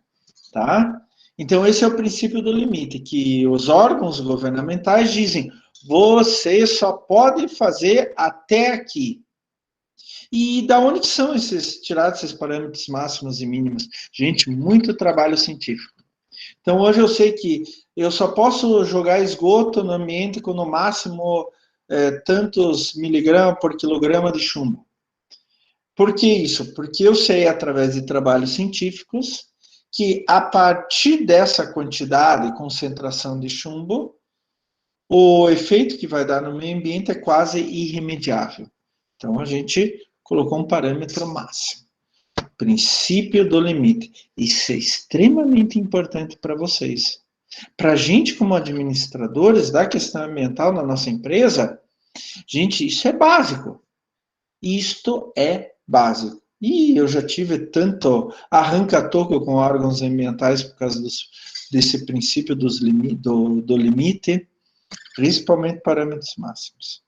tá? Então, esse é o princípio do limite, que os órgãos governamentais dizem, você só pode fazer até aqui. E da onde são tirados esses parâmetros máximos e mínimos? Gente, muito trabalho científico. Então, hoje eu sei que eu só posso jogar esgoto no ambiente com no máximo tantos miligramas por quilograma de chumbo. Por que isso? Porque eu sei, através de trabalhos científicos, que a partir dessa quantidade e concentração de chumbo, o efeito que vai dar no meio ambiente é quase irremediável. Então, a gente colocou um parâmetro máximo. Princípio do limite. Isso é extremamente importante para vocês. Para a gente, como administradores da questão ambiental na nossa empresa, gente, isso é básico. Isto é básico. E eu já tive tanto arranca-toco com órgãos ambientais por causa desse princípio do limite, principalmente parâmetros máximos.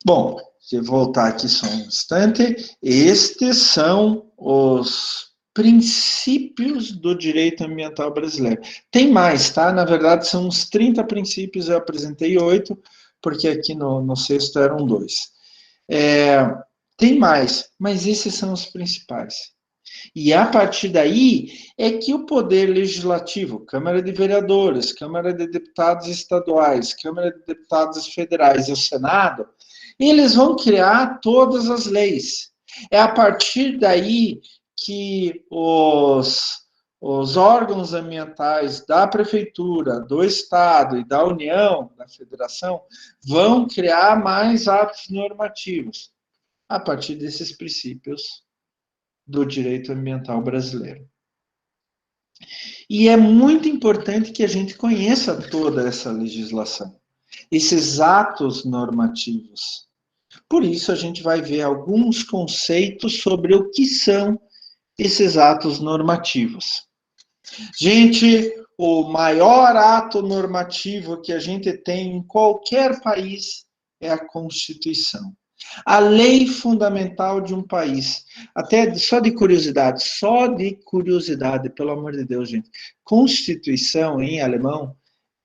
Bom, se voltar aqui só um instante, estes são os princípios do direito ambiental brasileiro. Tem mais, tá? Na verdade, são uns 30 princípios, eu apresentei 8, porque aqui no sexto eram 2. Tem mais, mas esses são os principais. E a partir daí é que o poder legislativo, Câmara de Vereadores, Câmara de Deputados estaduais, Câmara de Deputados federais e o Senado, eles vão criar todas as leis. É a partir daí que os órgãos ambientais da prefeitura, do estado e da União, da federação, vão criar mais atos normativos a partir desses princípios do direito ambiental brasileiro. E é muito importante que a gente conheça toda essa legislação, esses atos normativos. Por isso, a gente vai ver alguns conceitos sobre o que são esses atos normativos. Gente, o maior ato normativo que a gente tem em qualquer país é a Constituição. A lei fundamental de um país. Até só de curiosidade, pelo amor de Deus, gente. Constituição, em alemão,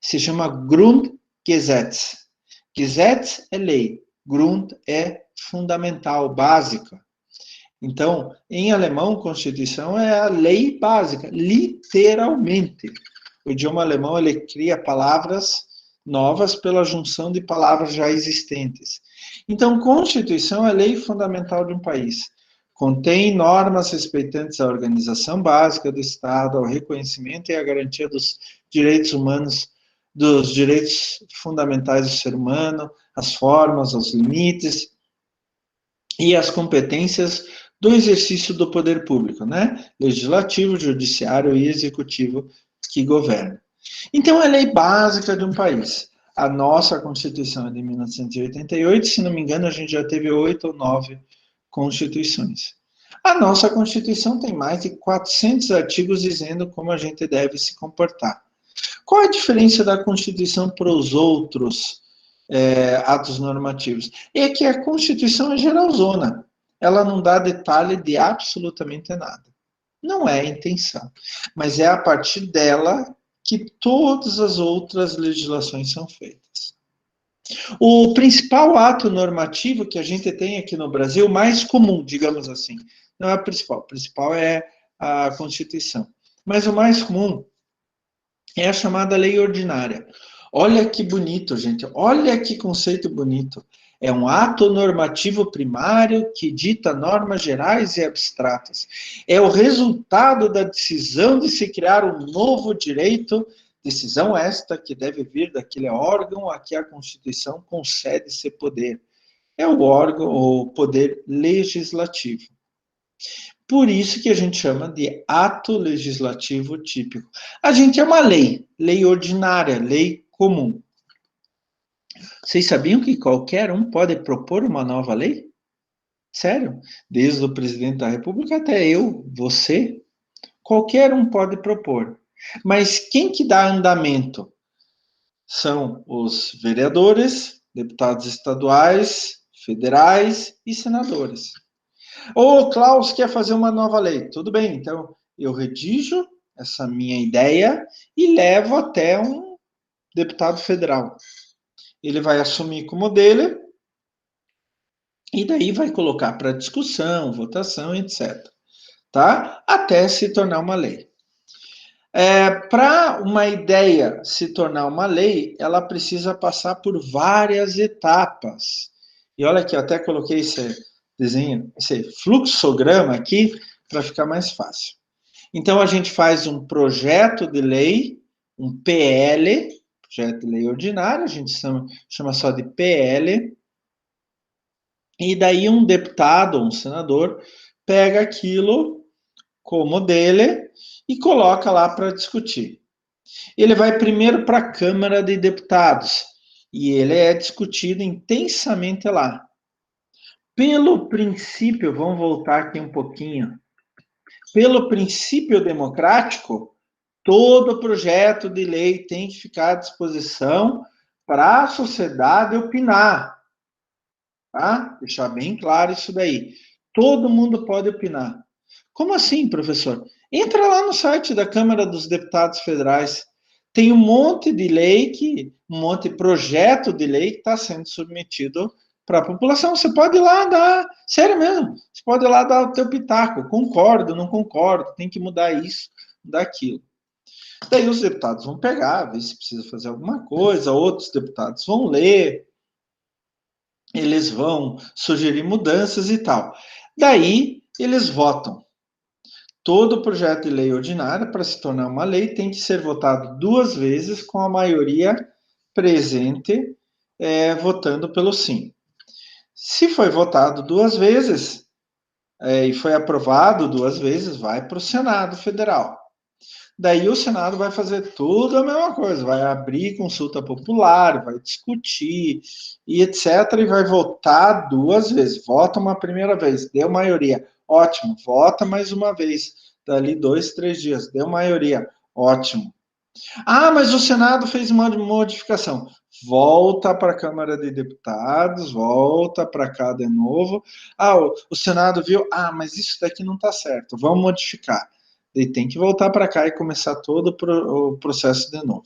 se chama Grundgesetz. Gesetz é lei, Grund é fundamental, básica. Então, em alemão, Constituição é a lei básica, literalmente. O idioma alemão, ele cria palavras novas pela junção de palavras já existentes. Então, Constituição é a lei fundamental de um país. Contém normas respeitantes à organização básica do Estado, ao reconhecimento e à garantia dos direitos humanos dos direitos fundamentais do ser humano, as formas, os limites e as competências do exercício do poder público, né? Legislativo, judiciário e executivo que governa. Então, é a lei básica de um país. A nossa Constituição é de 1988, se não me engano, a gente já teve 8 ou 9 constituições. A nossa Constituição tem mais de 400 artigos dizendo como a gente deve se comportar. Qual a diferença da Constituição para os outros atos normativos? É que a Constituição é geralzona. Ela não dá detalhe de absolutamente nada. Não é a intenção. Mas é a partir dela que todas as outras legislações são feitas. O principal ato normativo que a gente tem aqui no Brasil, mais comum, digamos assim, não é o principal é a Constituição. Mas o mais comum é a chamada lei ordinária. Olha que bonito, gente. Olha que conceito bonito. É um ato normativo primário que dita normas gerais e abstratas. É o resultado da decisão de se criar um novo direito, decisão esta que deve vir daquele órgão a que a Constituição concede esse poder. É o órgão, o poder legislativo. Por isso que a gente chama de ato legislativo típico. A gente é uma lei ordinária, lei comum. Vocês sabiam que qualquer um pode propor uma nova lei? Sério? Desde o presidente da República até eu, você, qualquer um pode propor. Mas quem que dá andamento? São os vereadores, deputados estaduais, federais e senadores. O Klaus quer fazer uma nova lei. Tudo bem, então eu redijo essa minha ideia e levo até um deputado federal. Ele vai assumir como dele e daí vai colocar para discussão, votação, etc. Tá? Até se tornar uma lei. Para uma ideia se tornar uma lei, ela precisa passar por várias etapas. E olha que eu até coloquei esse desenho, esse fluxograma aqui, para ficar mais fácil. Então, a gente faz um projeto de lei, um PL, projeto de lei ordinário, a gente chama só de PL, e daí um deputado, um senador, pega aquilo como dele e coloca lá para discutir. Ele vai primeiro para a Câmara de Deputados, e ele é discutido intensamente lá. Pelo princípio, vamos voltar aqui um pouquinho, pelo princípio democrático, todo projeto de lei tem que ficar à disposição para a sociedade opinar. Tá? Deixar bem claro isso daí. Todo mundo pode opinar. Como assim, professor? Entra lá no site da Câmara dos Deputados Federais. Tem um monte de lei, um monte de projeto de lei que está sendo submetido para a população. Você pode ir lá dar, sério mesmo, você pode ir lá dar o teu pitaco. Concordo, não concordo, tem que mudar isso, mudar aquilo. Daí os deputados vão pegar, ver se precisa fazer alguma coisa, outros deputados vão ler, eles vão sugerir mudanças e tal. Daí, eles votam. Todo projeto de lei ordinária, para se tornar uma lei, tem que ser votado 2 vezes com a maioria presente votando pelo sim. Se foi votado 2 vezes e foi aprovado 2 vezes, vai para o Senado Federal. Daí o Senado vai fazer tudo a mesma coisa, vai abrir consulta popular, vai discutir e etc. E vai votar 2 vezes. Vota uma primeira vez, deu maioria, ótimo. Vota mais uma vez, dali 2, 3 dias, deu maioria, ótimo. Ah, mas o Senado fez uma modificação. Volta para a Câmara de Deputados, volta para cá de novo. Ah, o Senado viu, mas isso daqui não está certo, vamos modificar. Ele tem que voltar para cá e começar todo o processo de novo.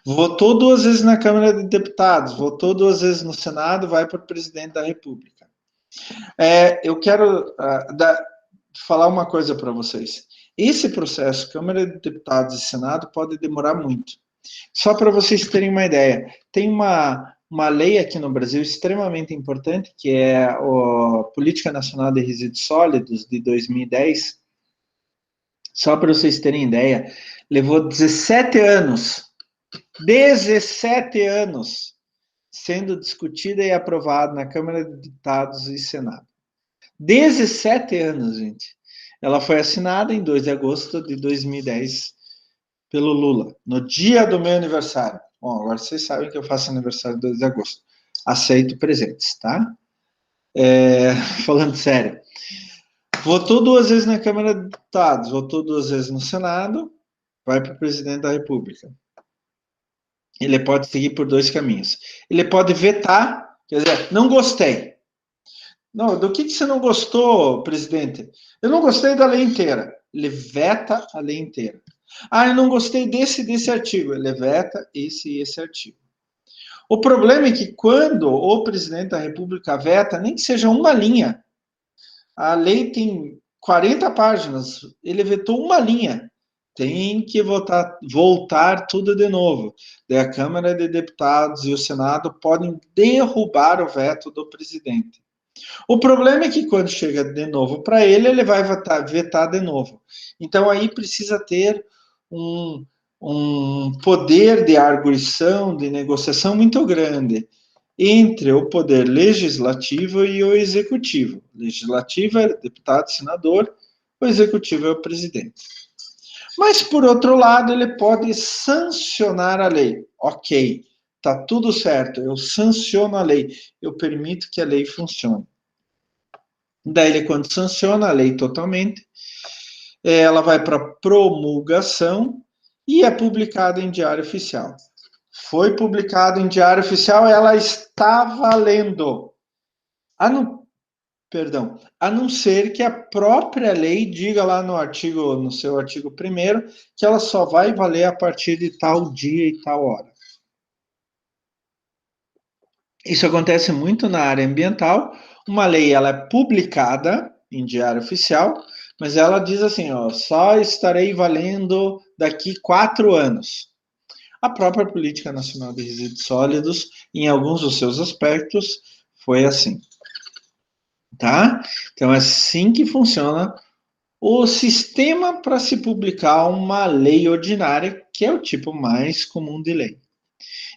Votou 2 vezes na Câmara de Deputados, votou 2 vezes no Senado, vai para o presidente da República. Eu quero falar uma coisa para vocês. Esse processo, Câmara de Deputados e Senado, pode demorar muito. Só para vocês terem uma ideia, tem uma lei aqui no Brasil extremamente importante, que é a Política Nacional de Resíduos Sólidos, de 2010. Só para vocês terem ideia, levou 17 anos 17 anos sendo discutida e aprovada na Câmara de Deputados e Senado. 17 anos, gente. Ela foi assinada em 2 de agosto de 2010 pelo Lula, no dia do meu aniversário. Bom, agora vocês sabem que eu faço aniversário 2 de agosto. Aceito presentes, tá? Falando sério. Votou 2 vezes na Câmara de Deputados, votou 2 vezes no Senado, vai para o presidente da República. Ele pode seguir por 2 caminhos. Ele pode vetar, quer dizer, não gostei. Não, do que você não gostou, presidente? Eu não gostei da lei inteira. Ele veta a lei inteira. Ah, eu não gostei desse artigo. Ele veta esse artigo. O problema é que quando o presidente da República veta, nem que seja uma linha, a lei tem 40 páginas, ele vetou uma linha, tem que voltar tudo de novo. Daí a Câmara de Deputados e o Senado podem derrubar o veto do presidente. O problema é que quando chega de novo para ele, ele vai vetar de novo. Então aí precisa ter um poder de arguição, de negociação muito grande entre o poder legislativo e o executivo. O legislativo é deputado, senador, o executivo é o presidente. Mas, por outro lado, ele pode sancionar a lei. Ok, está tudo certo, eu sanciono a lei, eu permito que a lei funcione. Daí, ele, quando sanciona a lei totalmente, ela vai para promulgação e é publicada em Diário Oficial. Foi publicado em Diário Oficial, ela está valendo. A não ser que a própria lei diga lá no seu artigo 1º, que ela só vai valer a partir de tal dia e tal hora. Isso acontece muito na área ambiental. Uma lei ela é publicada em Diário Oficial, mas ela diz assim, ó, só estarei valendo daqui 4 anos. A própria Política Nacional de Resíduos Sólidos, em alguns dos seus aspectos, foi assim. Tá? Então, é assim que funciona o sistema para se publicar uma lei ordinária, que é o tipo mais comum de lei.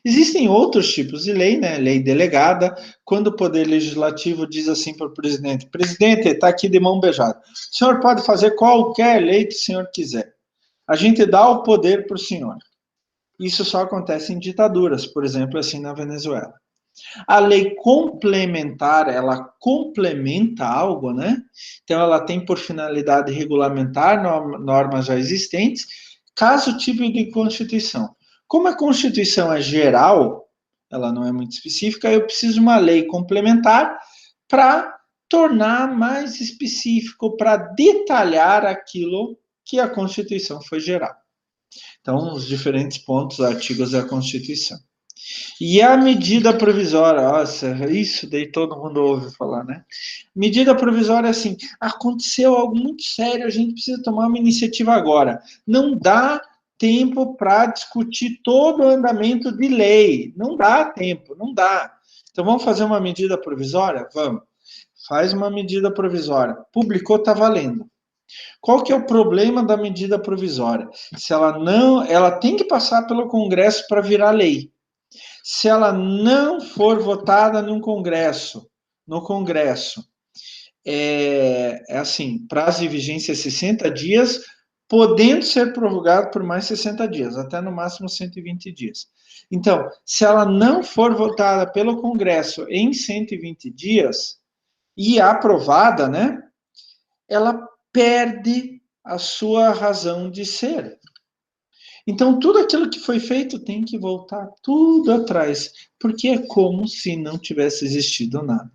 Existem outros tipos de lei, né? Lei delegada, quando o Poder Legislativo diz assim para o presidente: presidente, está aqui de mão beijada. O senhor pode fazer qualquer lei que o senhor quiser. A gente dá o poder para o senhor. Isso só acontece em ditaduras, por exemplo, assim na Venezuela. A lei complementar, ela complementa algo, né? Então, ela tem por finalidade regulamentar normas já existentes, caso tipo de Constituição. Como a Constituição é geral, ela não é muito específica, eu preciso de uma lei complementar para tornar mais específico, para detalhar aquilo que a Constituição foi geral. Então, os diferentes pontos, artigos da Constituição. E a medida provisória, nossa, isso daí todo mundo ouve falar, né? Medida provisória é assim, aconteceu algo muito sério, a gente precisa tomar uma iniciativa agora. Não dá tempo para discutir todo o andamento de lei. Não dá tempo, não dá. Então vamos fazer uma medida provisória? Vamos. Faz uma medida provisória. Publicou, está valendo. Qual que é o problema da medida provisória? Se ela não, ela tem que passar pelo Congresso para virar lei. Se ela não for votada no Congresso, é assim, prazo de vigência 60 dias, podendo ser prorrogado por mais 60 dias, até no máximo 120 dias. Então, se ela não for votada pelo Congresso em 120 dias e aprovada, né, ela perde a sua razão de ser. Então, tudo aquilo que foi feito tem que voltar tudo atrás, porque é como se não tivesse existido nada.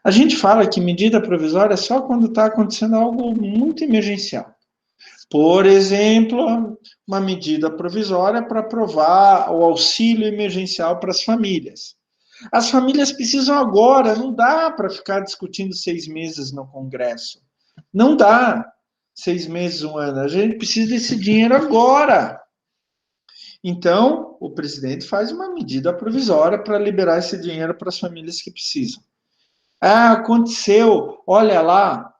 A gente fala que medida provisória é só quando está acontecendo algo muito emergencial. Por exemplo, uma medida provisória para aprovar o auxílio emergencial para as famílias. As famílias precisam agora, não dá para ficar discutindo 6 meses no Congresso. Não dá 6 meses, 1 ano. A gente precisa desse dinheiro agora. Então, o presidente faz uma medida provisória para liberar esse dinheiro para as famílias que precisam. Ah, aconteceu, olha lá,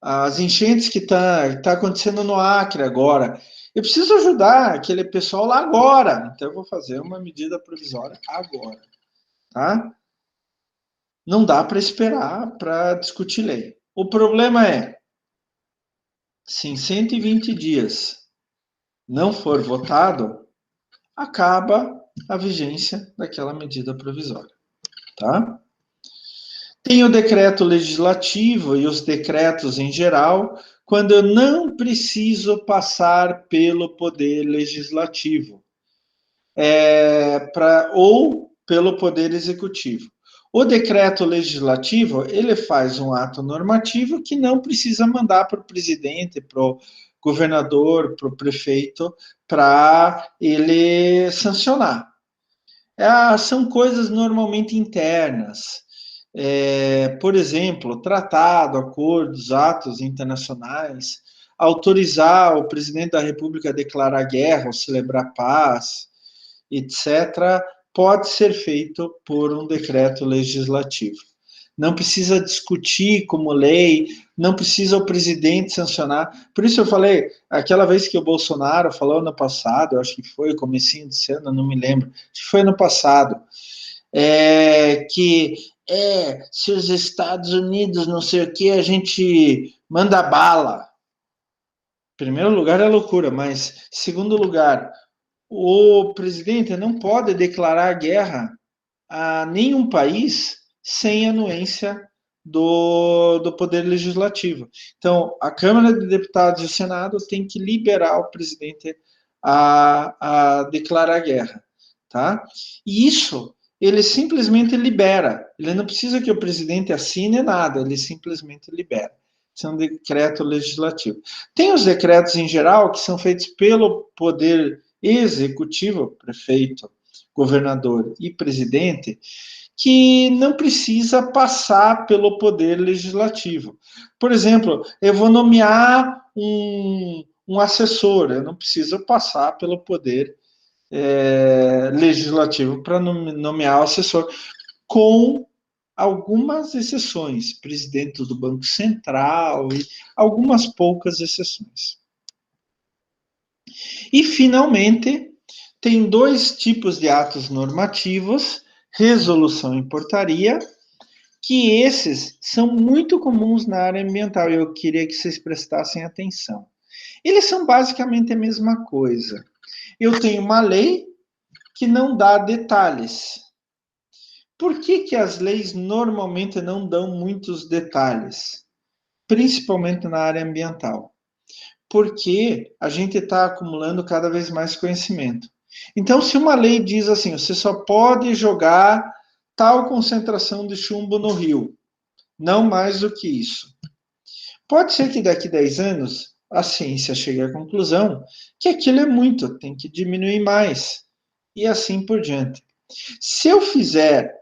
as enchentes que tá acontecendo no Acre agora. Eu preciso ajudar aquele pessoal lá agora, então eu vou fazer uma medida provisória agora, tá? Não dá para esperar para discutir lei. O problema é, se em 120 dias não for votado, acaba a vigência daquela medida provisória, tá? Tem o decreto legislativo e os decretos em geral, quando eu não preciso passar pelo poder legislativo, ou pelo poder executivo. O decreto legislativo, ele faz um ato normativo que não precisa mandar para o presidente, para o governador, para o prefeito, para ele sancionar. São coisas normalmente internas. Por exemplo, tratado, acordos, atos internacionais, autorizar o presidente da República a declarar guerra ou celebrar paz, etc., pode ser feito por um decreto legislativo. Não precisa discutir como lei, não precisa o presidente sancionar. Por isso eu falei, aquela vez que o Bolsonaro falou ano passado, eu acho que foi comecinho desse ano, não me lembro, acho que foi ano passado, que se os Estados Unidos não sei o que, a gente manda bala. Em primeiro lugar é loucura, mas segundo lugar, o presidente não pode declarar guerra a nenhum país sem anuência do Poder Legislativo. Então, a Câmara de Deputados e o Senado tem que liberar o presidente a declarar guerra, tá? E isso ele simplesmente libera. Ele não precisa que o presidente assine nada, ele simplesmente libera. Isso é um decreto legislativo. Tem os decretos em geral que são feitos pelo Poder Executivo, prefeito, governador e presidente, que não precisa passar pelo poder legislativo. Por exemplo, eu vou nomear um assessor, eu não preciso passar pelo poder legislativo para nomear o assessor, com algumas exceções, presidente do Banco Central e algumas poucas exceções. E, finalmente, tem dois tipos de atos normativos, resolução e portaria, que esses são muito comuns na área ambiental e eu queria que vocês prestassem atenção. Eles são basicamente a mesma coisa. Eu tenho uma lei que não dá detalhes. Por que as leis normalmente não dão muitos detalhes? Principalmente na área ambiental. Porque a gente está acumulando cada vez mais conhecimento. Então, se uma lei diz assim, você só pode jogar tal concentração de chumbo no rio, não mais do que isso. Pode ser que daqui a 10 anos a ciência chegue à conclusão que aquilo é muito, tem que diminuir mais, e assim por diante. Se eu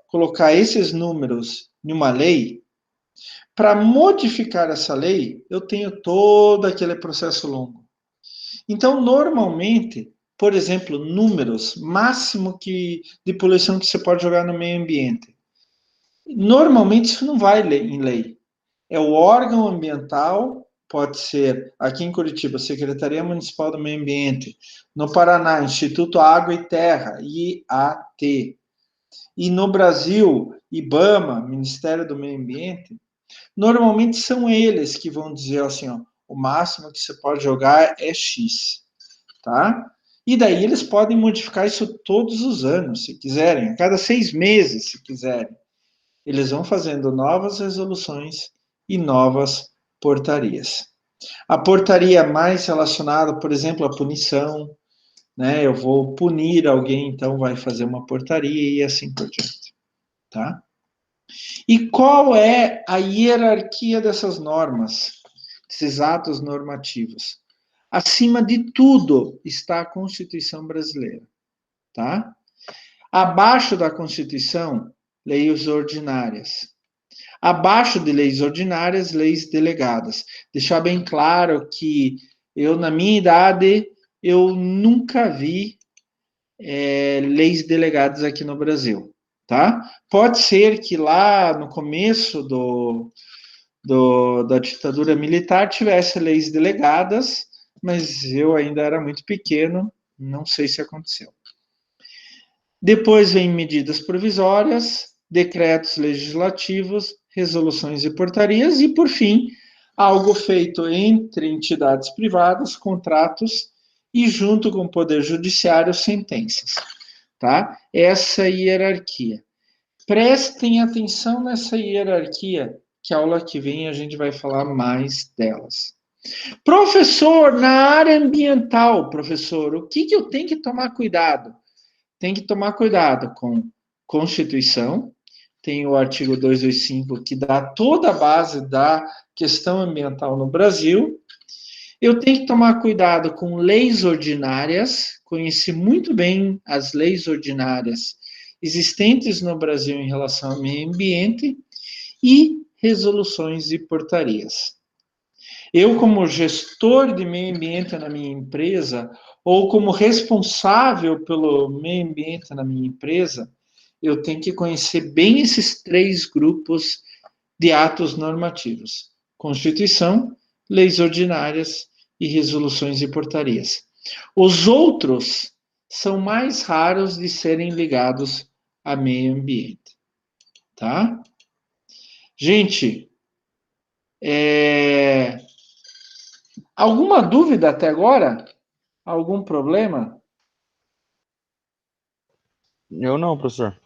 colocar esses números em uma lei, para modificar essa lei, eu tenho todo aquele processo longo. Então, normalmente, por exemplo, números máximo de poluição que você pode jogar no meio ambiente. Normalmente isso não vai em lei. É o órgão ambiental, pode ser aqui em Curitiba, Secretaria Municipal do Meio Ambiente, no Paraná, Instituto Água e Terra, IAT. E no Brasil, IBAMA, Ministério do Meio Ambiente, normalmente são eles que vão dizer assim, ó, o máximo que você pode jogar é X, tá? E daí eles podem modificar isso todos os anos, se quiserem, a cada 6 meses, se quiserem. Eles vão fazendo novas resoluções e novas portarias. A portaria mais relacionada, por exemplo, à punição, né? Eu vou punir alguém, então vai fazer uma portaria e assim por diante, tá? E qual é a hierarquia dessas normas, desses atos normativos? Acima de tudo está a Constituição brasileira, tá? Abaixo da Constituição, leis ordinárias. Abaixo de leis ordinárias, leis delegadas. Deixar bem claro que eu, na minha idade, eu nunca vi leis delegadas aqui no Brasil, tá? Pode ser que lá no começo da ditadura militar tivesse leis delegadas, mas eu ainda era muito pequeno, não sei se aconteceu. Depois vem medidas provisórias, decretos legislativos, resoluções e portarias, e, por fim, algo feito entre entidades privadas, contratos, e junto com o Poder Judiciário, sentenças. Tá? Essa hierarquia. Prestem atenção nessa hierarquia, que a aula que vem a gente vai falar mais delas. Professor, na área ambiental, professor, o que eu tenho que tomar cuidado? Tem que tomar cuidado com Constituição, tem o artigo 225 que dá toda a base da questão ambiental no Brasil. Eu tenho que tomar cuidado com leis ordinárias, conheci muito bem as leis ordinárias existentes no Brasil em relação ao meio ambiente e resoluções e portarias. Eu, como gestor de meio ambiente na minha empresa, ou como responsável pelo meio ambiente na minha empresa, eu tenho que conhecer bem esses 3 grupos de atos normativos: Constituição, leis ordinárias e resoluções e portarias. Os outros são mais raros de serem ligados a meio ambiente, tá? Gente, alguma dúvida até agora? Algum problema? Eu não, professor.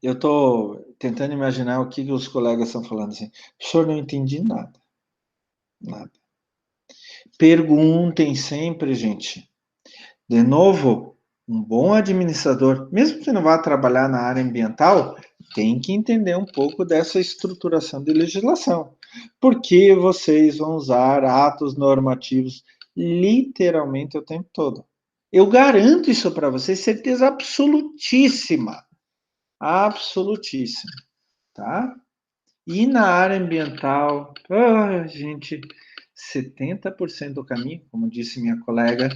Eu estou tentando imaginar o que os colegas estão falando assim. Professor, não entendi nada. Nada. Perguntem sempre, gente. De novo, um bom administrador, mesmo que não vá trabalhar na área ambiental, tem que entender um pouco dessa estruturação de legislação. Porque vocês vão usar atos normativos literalmente o tempo todo. Eu garanto isso para vocês, certeza absolutíssima. Absolutíssima, tá? E na área ambiental, gente, 70% do caminho, como disse minha colega,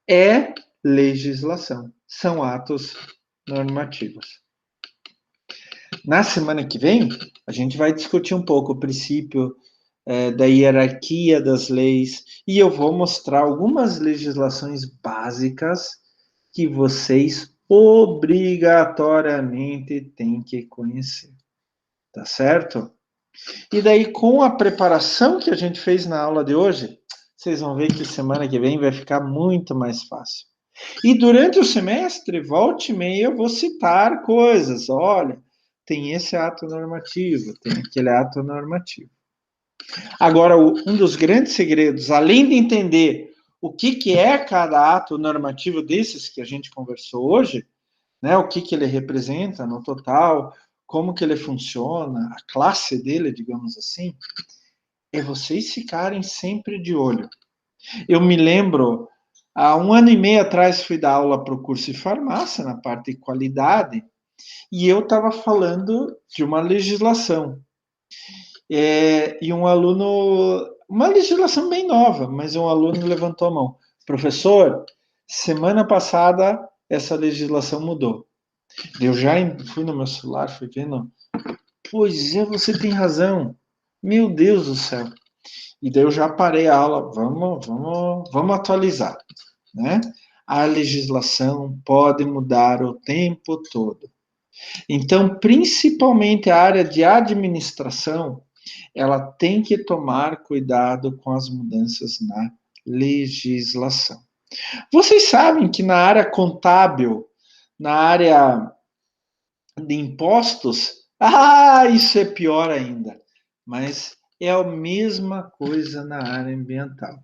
é legislação, são atos normativos. Na semana que vem, a gente vai discutir um pouco o princípio da hierarquia das leis e eu vou mostrar algumas legislações básicas que vocês obrigatoriamente têm que conhecer. Tá certo? E daí, com a preparação que a gente fez na aula de hoje, vocês vão ver que semana que vem vai ficar muito mais fácil. E durante o semestre, volte e meia, eu vou citar coisas. Olha, tem esse ato normativo, tem aquele ato normativo. Agora, um dos grandes segredos, além de entender o que é cada ato normativo desses que a gente conversou hoje, né, o que ele representa no total, como que ele funciona, a classe dele, digamos assim, é vocês ficarem sempre de olho. Eu me lembro, há 1 ano e meio atrás, fui dar aula para o curso de farmácia, na parte de qualidade, e eu estava falando de uma legislação. E um aluno, uma legislação bem nova, mas um aluno levantou a mão. Professor, semana passada essa legislação mudou. Eu já fui no meu celular, fui vendo. Pois é, você tem razão. Meu Deus do céu. E daí eu já parei a aula. Vamos atualizar, né? A legislação pode mudar o tempo todo. Então, principalmente a área de administração, ela tem que tomar cuidado com as mudanças na legislação. Vocês sabem que na área contábil, na área de impostos, isso é pior ainda. Mas é a mesma coisa na área ambiental.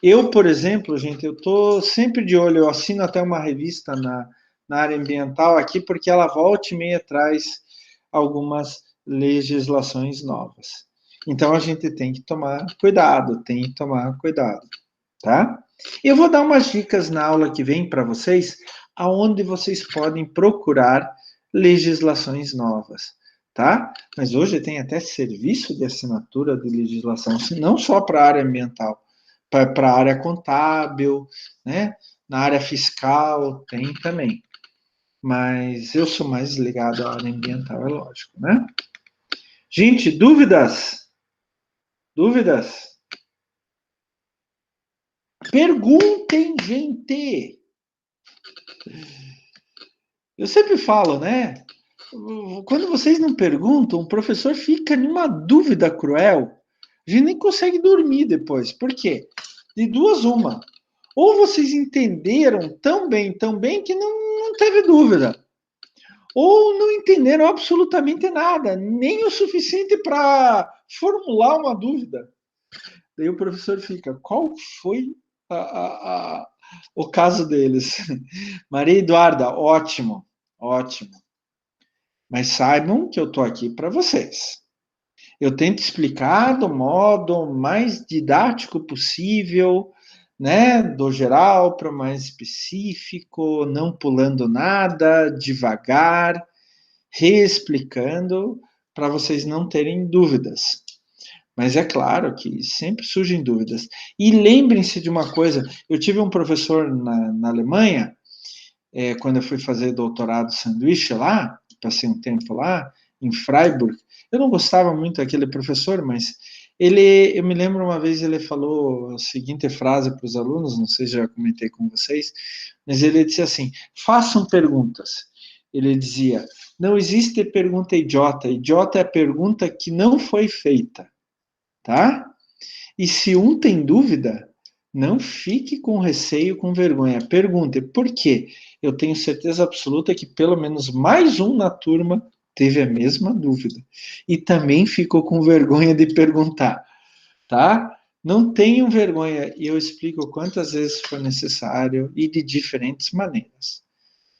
Eu, por exemplo, gente, eu estou sempre de olho, eu assino até uma revista na área ambiental aqui, porque ela volta e meia traz algumas legislações novas. Então a gente tem que tomar cuidado, tá? Eu vou dar umas dicas na aula que vem para vocês, aonde vocês podem procurar legislações novas, tá? Mas hoje tem até serviço de assinatura de legislação, não só para a área ambiental, para a área contábil, né? Na área fiscal tem também. Mas eu sou mais ligado à área ambiental, é lógico, né? Gente, dúvidas? Dúvidas? Perguntem, gente. Eu sempre falo, né? Quando vocês não perguntam, o professor fica numa dúvida cruel. A gente nem consegue dormir depois. Por quê? De duas, uma. Ou vocês entenderam tão bem que não teve dúvida. Ou não entenderam absolutamente nada, nem o suficiente para formular uma dúvida. Daí o professor fica, qual foi o caso deles? Maria Eduarda, ótimo, ótimo. Mas saibam que eu estou aqui para vocês. Eu tento explicar do modo mais didático possível, né? Do geral para o mais específico, não pulando nada, devagar, reexplicando para vocês não terem dúvidas. Mas é claro que sempre surgem dúvidas. E lembrem-se de uma coisa: eu tive um professor na Alemanha, quando eu fui fazer doutorado sanduíche lá, passei um tempo lá, em Freiburg. Eu não gostava muito daquele professor, mas eu me lembro uma vez ele falou a seguinte frase para os alunos, não sei se já comentei com vocês, mas ele disse assim: façam perguntas. Ele dizia: não existe pergunta idiota, idiota é a pergunta que não foi feita, tá? E se um tem dúvida, não fique com receio, com vergonha. Pergunte por quê? Eu tenho certeza absoluta que pelo menos mais um na turma teve a mesma dúvida. E também ficou com vergonha de perguntar, tá? Não tenham vergonha. E eu explico quantas vezes for necessário e de diferentes maneiras.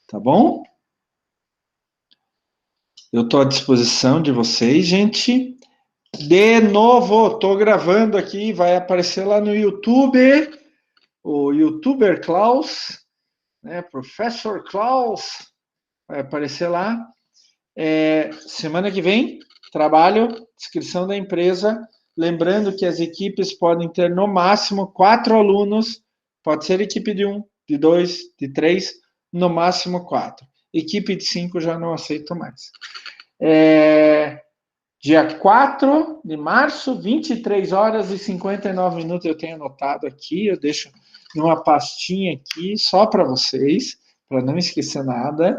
Tá bom? Eu estou à disposição de vocês, gente. De novo, estou gravando aqui, vai aparecer lá no YouTube, o YouTuber Klaus, né, Professor Klaus, vai aparecer lá. Semana que vem, trabalho, descrição da empresa. Lembrando que as equipes podem ter no máximo 4 alunos, pode ser equipe de 1, de 2, de 3, no máximo 4. Equipe de 5 já não aceito mais. Dia 4 de março, 23 horas e 59 minutos, eu tenho anotado aqui, eu deixo numa pastinha aqui, só para vocês, para não esquecer nada.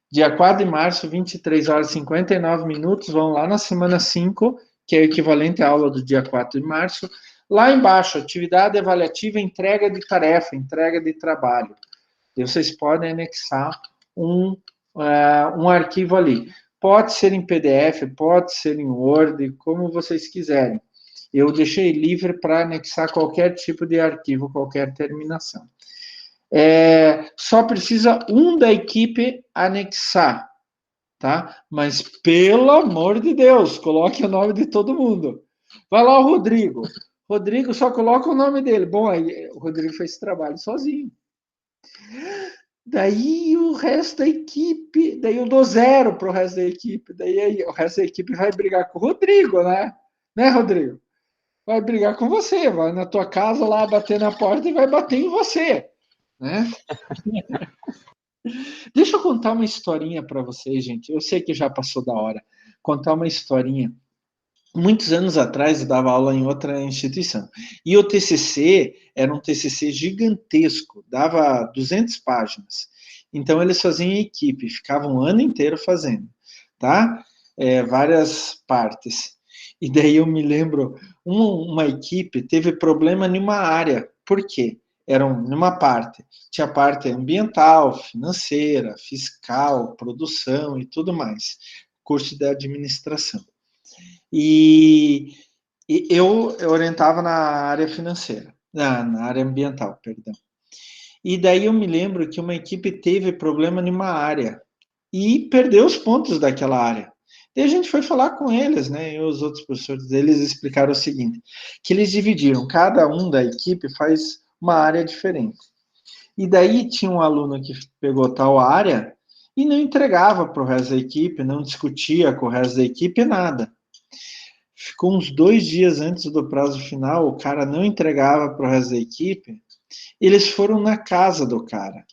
Dia 4 de março, 23 horas e 59 minutos, vão lá na semana 5, que é o equivalente à aula do dia 4 de março. Lá embaixo, atividade avaliativa, entrega de tarefa, entrega de trabalho. E vocês podem anexar um arquivo ali. Pode ser em PDF, pode ser em Word, como vocês quiserem. Eu deixei livre para anexar qualquer tipo de arquivo, qualquer terminação. Só precisa um da equipe anexar, tá? Mas, pelo amor de Deus, coloque o nome de todo mundo. Vai lá o Rodrigo. Rodrigo só coloca o nome dele. Bom, aí o Rodrigo fez esse trabalho sozinho. Daí o resto da equipe, daí eu dou 0 para o resto da equipe, daí o resto da equipe vai brigar com o Rodrigo, né? Né, Rodrigo? Vai brigar com você, vai na tua casa lá bater na porta e vai bater em você, né? Deixa eu contar uma historinha para vocês, gente. Eu sei que já passou da hora. Contar uma historinha. Muitos anos atrás eu dava aula em outra instituição. E o TCC era um TCC gigantesco, dava 200 páginas. Então eles faziam em equipe, ficavam um ano inteiro fazendo, tá? Várias partes. E daí eu me lembro, uma equipe teve problema em uma área. Por quê? Numa parte. Tinha parte ambiental, financeira, fiscal, produção e tudo mais. Curso de administração. E eu orientava na área financeira, na área ambiental, perdão. E daí eu me lembro que uma equipe teve problema em uma área e perdeu os pontos daquela área. E a gente foi falar com eles, né? E os outros professores deles explicaram o seguinte: que eles dividiram, cada um da equipe faz uma área diferente. E daí tinha um aluno que pegou tal área e não entregava para o resto da equipe, não discutia com o resto da equipe, nada. Ficou uns 2 dias antes do prazo final, o cara não entregava para o resto da equipe. Eles foram na casa do cara.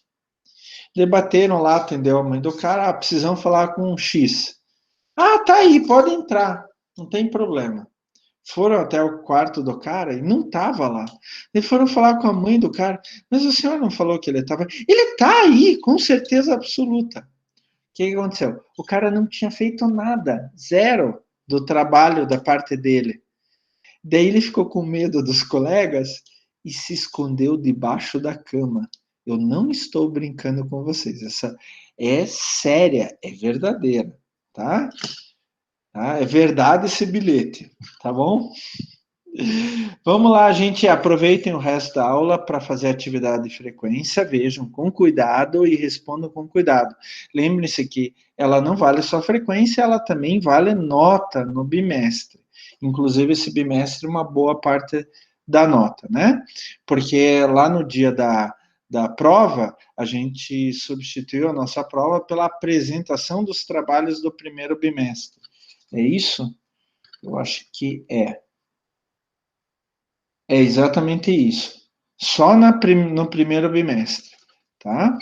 Debateram lá, atendeu a mãe do cara. Precisamos falar com um X. Tá aí, pode entrar. Não tem problema. foram até o quarto do cara e não estava lá. Eles foram falar com a mãe do cara, mas a senhora não falou que ele estava. Ele está aí, com certeza absoluta. O que aconteceu? O cara não tinha feito nada, zero do trabalho da parte dele. Daí ele ficou com medo dos colegas e se escondeu debaixo da cama. Eu não estou brincando com vocês, essa é séria, é verdadeira, tá? É verdade esse bilhete, tá bom? Vamos lá, gente, aproveitem o resto da aula para fazer atividade de frequência, vejam com cuidado e respondam com cuidado. Lembre-se que ela não vale só frequência, ela também vale nota no bimestre. Inclusive, esse bimestre, uma boa parte da nota, né? Porque lá no dia da prova, a gente substituiu a nossa prova pela apresentação dos trabalhos do primeiro bimestre. É isso? Eu acho que é. É exatamente isso. Só no primeiro bimestre, tá?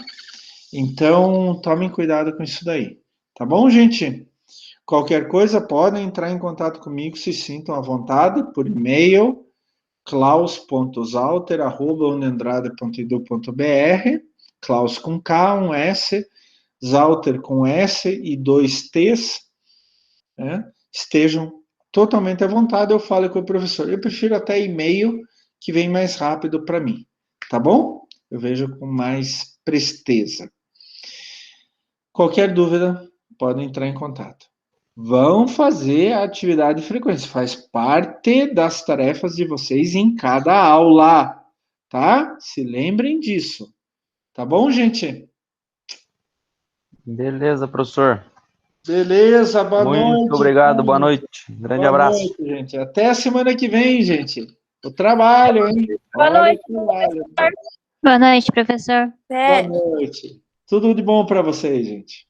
Então, tomem cuidado com isso daí. Tá bom, gente? Qualquer coisa, podem entrar em contato comigo, se sintam à vontade, por e-mail, klaus.zauter@unandrade.edu.br, Klaus com K, um S, Zauter com S e dois T's, né? Estejam totalmente à vontade, eu falo com o professor. Eu prefiro até e-mail, que vem mais rápido para mim, tá bom? Eu vejo com mais presteza. Qualquer dúvida, podem entrar em contato. Vão fazer a atividade de frequência, faz parte das tarefas de vocês em cada aula, tá? Se lembrem disso, tá bom, gente? Beleza, professor. Beleza, boa Muito noite. obrigado, boa noite. Grande Boa abraço. noite, gente. Até a semana que vem, gente. O trabalho, hein? Boa Olha noite, o trabalho. professor. Boa noite, professor. Boa noite. Tudo de bom para vocês, gente.